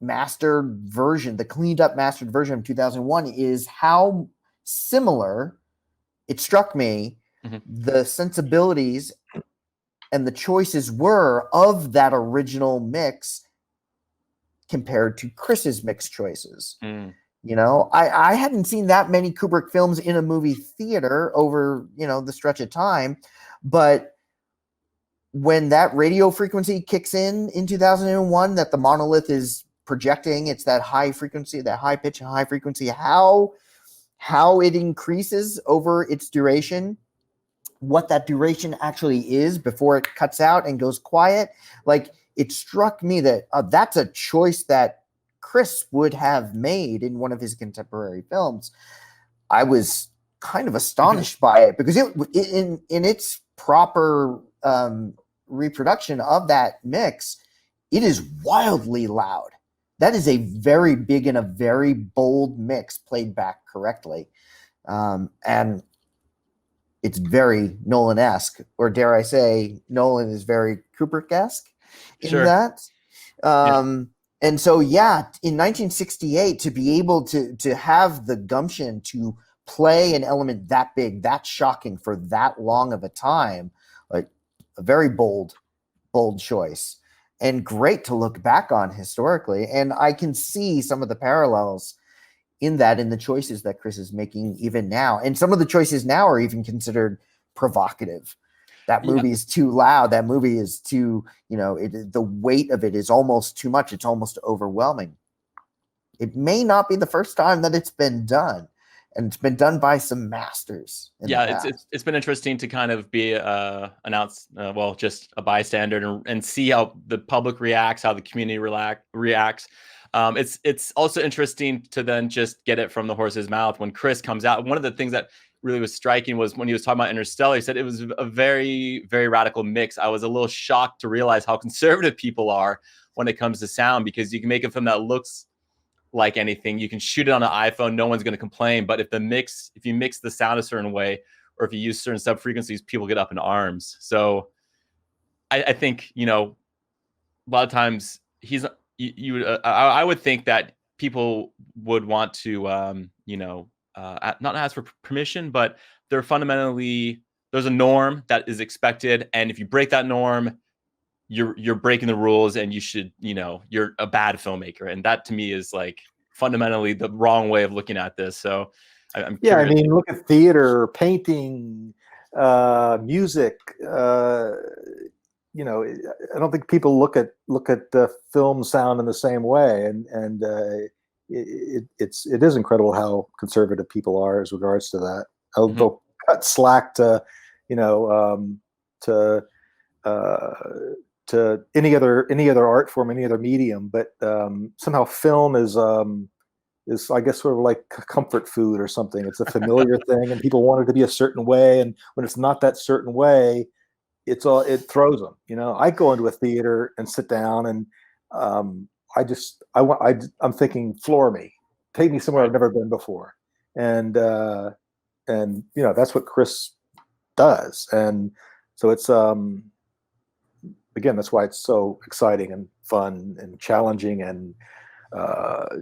mastered version, the cleaned up mastered version of 2001, is how similar it struck me the sensibilities and the choices were of that original mix compared to Chris's mix choices. I hadn't seen that many Kubrick films in a movie theater over, the stretch of time, but when that radio frequency kicks in 2001, that the monolith is projecting, it's that high frequency, that high pitch and high frequency, how it increases over its duration, what that duration actually is before it cuts out and goes quiet. Like, it struck me that that's a choice that Chris would have made in one of his contemporary films. I was kind of astonished by it, because in its proper reproduction of that mix, it is wildly loud. That is a very big and a very bold mix played back correctly. And it's very Nolan-esque, or dare I say, Nolan is very Kubrick-esque in that. And so, in 1968, to be able to have the gumption to play an element that big, that shocking for that long of a time, like a very bold choice, and great to look back on historically. And I can see some of the parallels in the choices that Chris is making even now. And some of the choices now are even considered provocative. That movie is too loud. That movie is too, the weight of it is almost too much. It's almost overwhelming. It may not be the first time that it's been done, and it's been done by some masters. It's been interesting to kind of be just a bystander and see how the public reacts, how the community reacts. It's also interesting to then just get it from the horse's mouth when Chris comes out. One of the things that really was striking was when he was talking about Interstellar, he said it was a very, very radical mix. I was a little shocked to realize how conservative people are when it comes to sound, because you can make a film that looks like anything. You can shoot it on an iPhone. No one's going to complain. But if you mix the sound a certain way, or if you use certain sub frequencies, people get up in arms. So I think, you know, a lot of times I would think that people would want to, not ask for permission, but there's a norm that is expected. And if you break that norm, you're breaking the rules, and you should, you're a bad filmmaker. And that to me is like fundamentally the wrong way of looking at this. So I'm curious. I mean, look at theater, painting, music, I don't think people look at the film sound in the same way, and it is incredible how conservative people are as regards to that. They'll cut slack to to any other art form, any other medium, but somehow film is I guess sort of like comfort food or something. It's a familiar thing, and people want it to be a certain way, and when it's not that certain way, it throws them. I go into a theater and sit down, and I'm thinking, floor me, take me somewhere I've never been before, and that's what Chris does, and so it's again, that's why it's so exciting and fun and challenging, and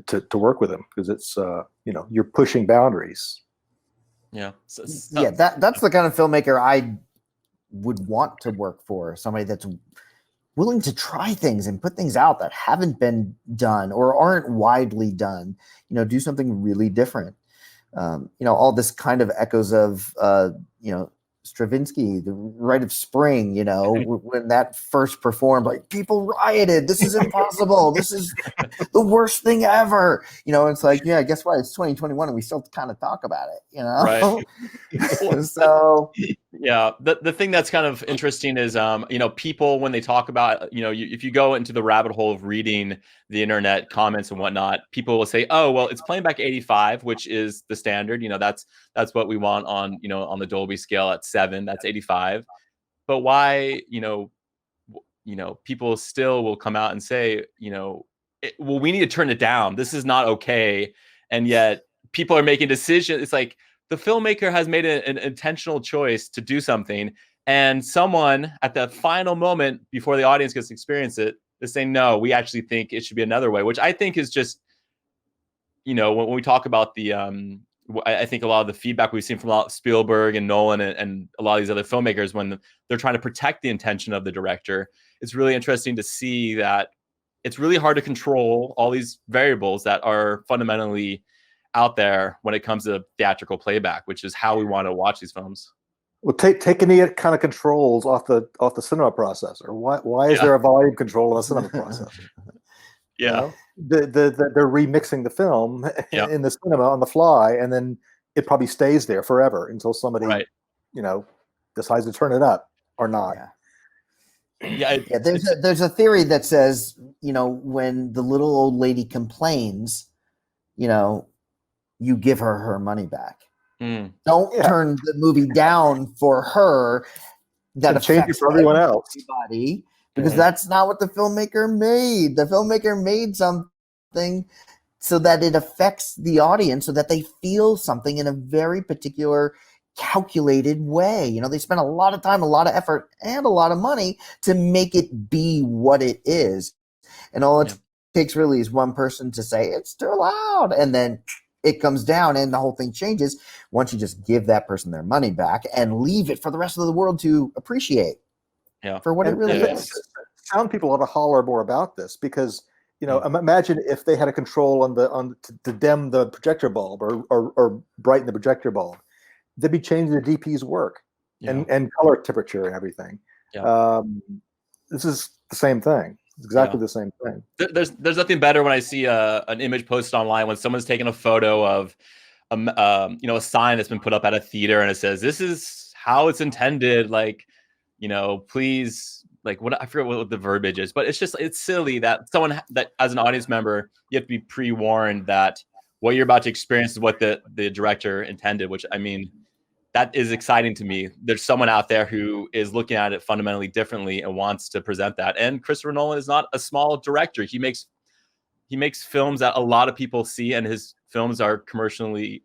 to work with him, because it's you're pushing boundaries. Yeah, that's the kind of filmmaker I would want to work for. Somebody that's willing to try things and put things out that haven't been done or aren't widely done. Do something really different. All this kind of echoes of Stravinsky, The Rite of Spring, when that first performed, like, people rioted. This is impossible. This is the worst thing ever. It's like, yeah, guess what? It's 2021 and we still kind of talk about it, Right. So yeah, the thing that's kind of interesting is, people, when they talk about, if you go into the rabbit hole of reading the internet comments and whatnot, people will say, oh, well, it's playing back 85, which is the standard. That's what we want on, on the Dolby scale at 7, that's 85. But why, people still will come out and say, well, we need to turn it down. This is not okay. And yet people are making decisions. It's like the filmmaker has made an intentional choice to do something, and someone at the final moment before the audience gets to experience it is saying, no, we actually think it should be another way, which I think is just, when we talk about the, I think a lot of the feedback we've seen from Spielberg and Nolan and a lot of these other filmmakers, when they're trying to protect the intention of the director, it's really interesting to see that it's really hard to control all these variables that are fundamentally out there when it comes to theatrical playback, which is how we want to watch these films. Well, take any kind of controls off the cinema processor. Why is there a volume control on the cinema processor? Yeah, they're remixing the film in the cinema on the fly, and then it probably stays there forever until somebody decides to turn it up or not. Yeah. There's a theory that says, when the little old lady complains, you give her money back. Don't turn the movie down for her. That change it for everyone else. Everybody, because that's not what the filmmaker made. The filmmaker made something so that it affects the audience, so that they feel something in a very particular, calculated way. They spend a lot of time, a lot of effort, and a lot of money to make it be what it is. And all it takes really is one person to say it's too loud, and then it comes down and the whole thing changes once you just give that person their money back and leave it for the rest of the world to appreciate for what it really is. Sound people ought to holler more about this, because imagine if they had a control on to dim the projector bulb or brighten the projector bulb. They'd be changing the DP's work and color temperature and everything. This is the same thing. It's exactly the same thing. There's nothing better when I see an image posted online when someone's taken a photo of a sign that's been put up at a theater, and it says, this is how it's intended, like, please like what I forget what the verbiage is, but it's silly that someone that as an audience member you have to be pre-warned that what you're about to experience is what the director intended, which I mean that is exciting to me. There's someone out there who is looking at it fundamentally differently and wants to present that. And Christopher Nolan is not a small director. He makes films that a lot of people see, and his films are commercially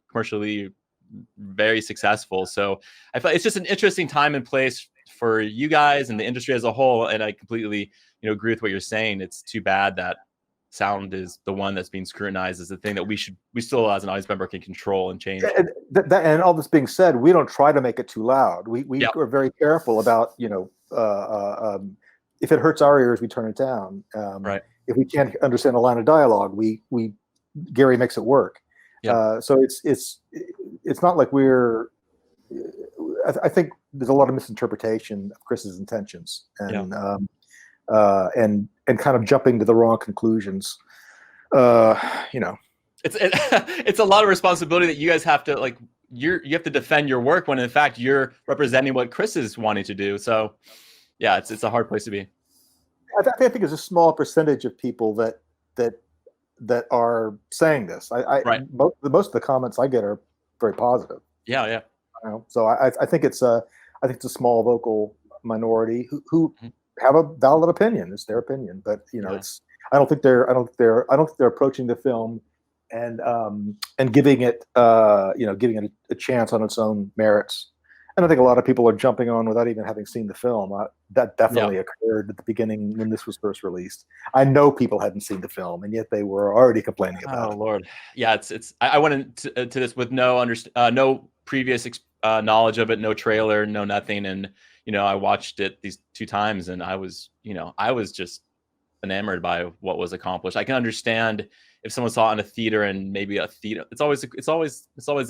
very successful. So I feel it's just an interesting time and place for you guys and the industry as a whole. And I completely, agree with what you're saying. It's too bad that sound is the one that's being scrutinized as the thing that we still as an audience member can control and change. And all this being said, we don't try to make it too loud. We are very careful about, if it hurts our ears, we turn it down. Right. If we can't understand a line of dialogue, Gary makes it work. So it's not like I think there's a lot of misinterpretation of Chris's intentions and kind of jumping to the wrong conclusions. It's a lot of responsibility that you guys have to you have to defend your work when in fact you're representing what Chris is wanting to do. So yeah, it's a hard place to be. I think there's a small percentage of people that are saying this. Right. Most of the comments I get are very positive. Yeah. So I think it's a small vocal minority who have a valid opinion. It's their opinion, but I don't think they're approaching the film and giving it a chance on its own merits. And I think a lot of people are jumping on without even having seen the film. That definitely occurred at the beginning when this was first released. I know people hadn't seen the film, and yet they were already complaining about it. Oh Lord, yeah. I went into this with no previous knowledge of it, no trailer, no nothing, and I watched it these 2 times, and I was just enamored by what was accomplished. I can understand if someone saw it in a theater and maybe a theater, it's always a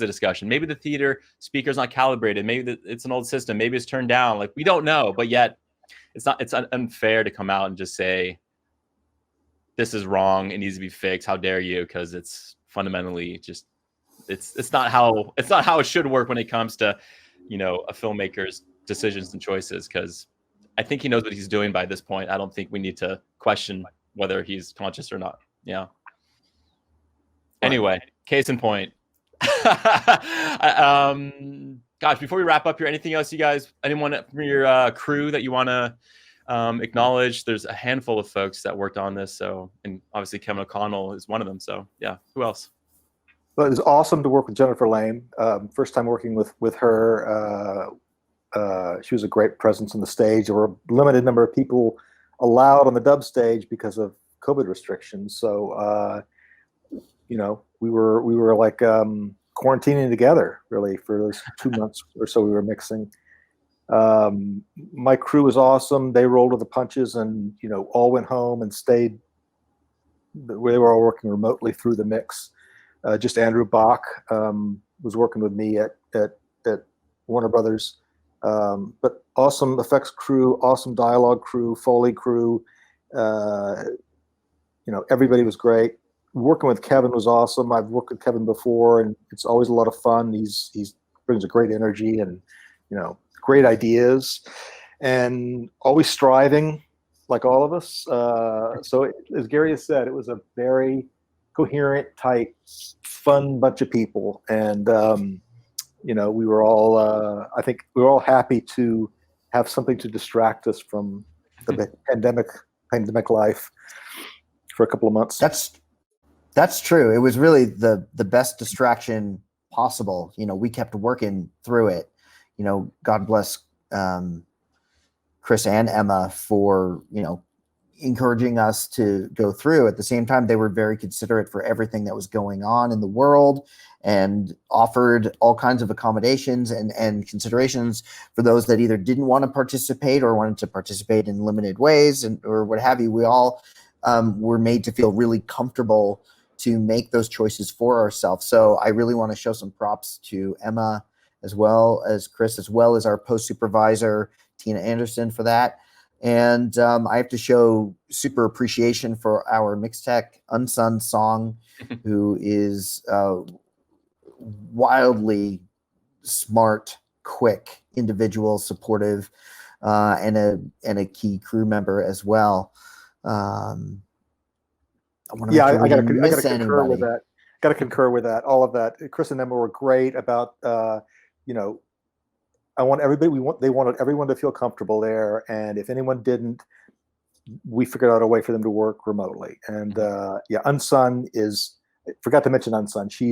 discussion. Maybe the theater speaker's not calibrated. Maybe it's an old system. Maybe it's turned down. Like, we don't know, but yet it's unfair to come out and just say, this is wrong. It needs to be fixed. How dare you? Because it's fundamentally just, it's not how it should work when it comes to, a filmmaker's decisions and choices. Because I think he knows what he's doing by this point. I don't think we need to question whether he's conscious or not. Yeah. Anyway, case in point. Gosh, before we wrap up here, anything else anyone from your crew that you want to acknowledge? There's a handful of folks that worked on this. So, and obviously Kevin O'Connell is one of them. So yeah, who else? Well, it was awesome to work with Jennifer Lame. First time working with her. She was a great presence on the stage. There were a limited number of people allowed on the dub stage because of COVID restrictions. So, we were like quarantining together really for those 2 months or so we were mixing. My crew was awesome. They rolled with the punches and, all went home and stayed. They were all working remotely through the mix. Just Andrew Bach was working with me at Warner Brothers. But awesome effects crew, awesome dialogue crew, Foley crew. Everybody was great. Working with Kevin was awesome. I've worked with Kevin before, and it's always a lot of fun. He's brings a great energy and great ideas, and always striving, like all of us. So as Gary has said, it was a very coherent, tight, fun bunch of people, and we were all. I think we were all happy to have something to distract us from the pandemic life for a couple of months. That's true. It was really the best distraction possible. We kept working through it. God bless Chris and Emma for, encouraging us to go through. At the same time, they were very considerate for everything that was going on in the world and offered all kinds of accommodations and considerations for those that either didn't want to participate or wanted to participate in limited ways or what have you. We all were made to feel really comfortable to make those choices for ourselves. So I really want to show some props to Emma as well as Chris, as well as our post supervisor, Tina Anderson, for that. And I have to show super appreciation for our mix tech, Unsung Song, who is wildly smart, quick individual, supportive. and a key crew member as well. I gotta concur with that. Got to concur with that. All of that. Chris and Emma were great about, I want everybody. They wanted everyone to feel comfortable there, and if anyone didn't, we figured out a way for them to work remotely. And Unsun is. Forgot to mention Unsun. She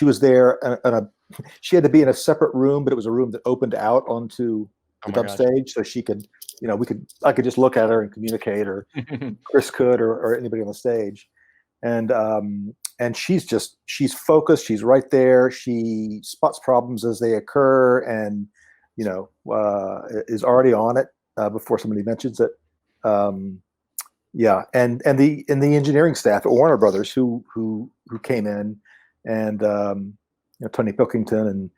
was there, she had to be in a separate room, but it was a room that opened out onto the dub stage, so she could, I could just look at her and communicate, or Chris could, or anybody on the stage. And she's focused. She's right there. She spots problems as they occur, and is already on it before somebody mentions it. And the engineering staff at Warner Brothers who came in, and Tony Pilkington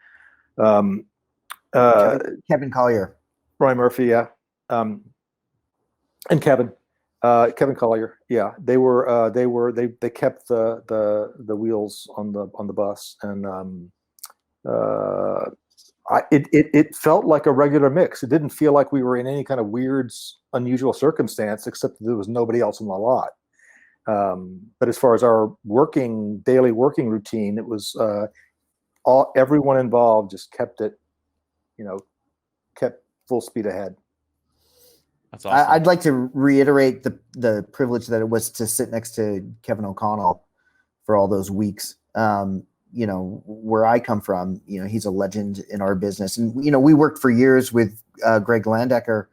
and Kevin Collier, Roy Murphy, and Kevin Collier, they kept the wheels on the bus, and it felt like a regular mix. It didn't feel like we were in any kind of weird, unusual circumstance, except that there was nobody else in the lot. But as far as our daily working routine, it was everyone involved just kept full speed ahead. That's awesome. I'd like to reiterate the privilege that it was to sit next to Kevin O'Connell for all those weeks. Where I come from, he's a legend in our business, and we worked for years with Greg Landecker,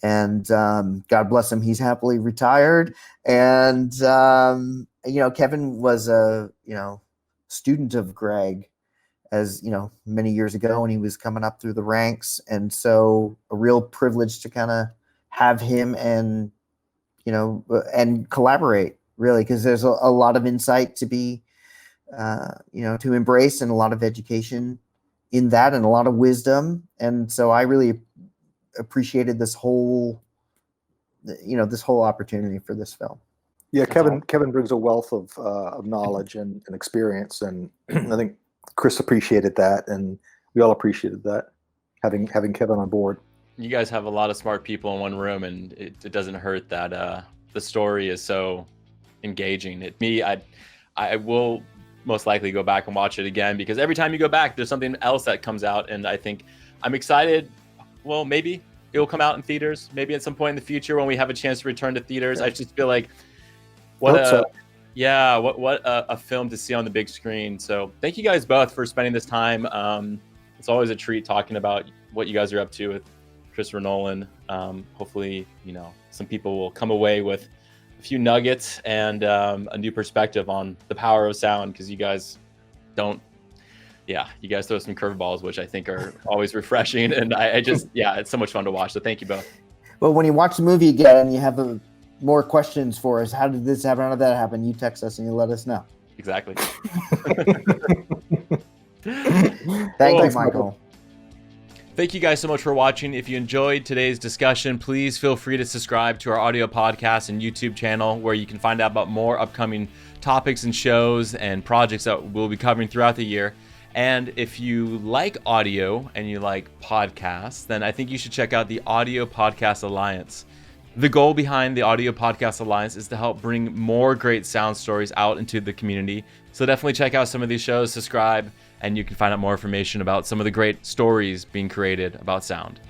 and God bless him, he's happily retired. And Kevin was a student of Greg, as many years ago when he was coming up through the ranks, and so a real privilege to kind of have him and collaborate, really, because there's a lot of insight to be to embrace, and a lot of education in that, and a lot of wisdom. And so I really appreciated this whole opportunity for this film. Yeah, Kevin brings a wealth of knowledge and experience, and I think Chris appreciated that, and we all appreciated that, having Kevin on board. You guys have a lot of smart people in one room, and it doesn't hurt that the story is so engaging. I will most likely go back and watch it again, because every time you go back, there's something else that comes out, and I think I'm excited. Well, maybe it will come out in theaters, maybe at some point in the future when we have a chance to return to theaters. I just feel like what a film to see on the big screen. So thank you guys both for spending this time. It's always a treat talking about what you guys are up to with Christopher Nolan. Hopefully, some people will come away with a few nuggets and a new perspective on the power of sound, because you guys throw some curveballs, which I think are always refreshing. And it's so much fun to watch. So thank you both. Well, when you watch the movie again and you have more questions for us, how did this happen, how did that happen, you text us and you let us know. Exactly. Thank you, Michael. Thank you guys so much for watching. If you enjoyed today's discussion, please feel free to subscribe to our audio podcast and YouTube channel, where you can find out about more upcoming topics and shows and projects that we'll be covering throughout the year. And if you like audio and you like podcasts, then I think you should check out the Audio Podcast Alliance. The goal behind the Audio Podcast Alliance is to help bring more great sound stories out into the community. So definitely check out some of these shows, subscribe, and you can find out more information about some of the great stories being created about sound.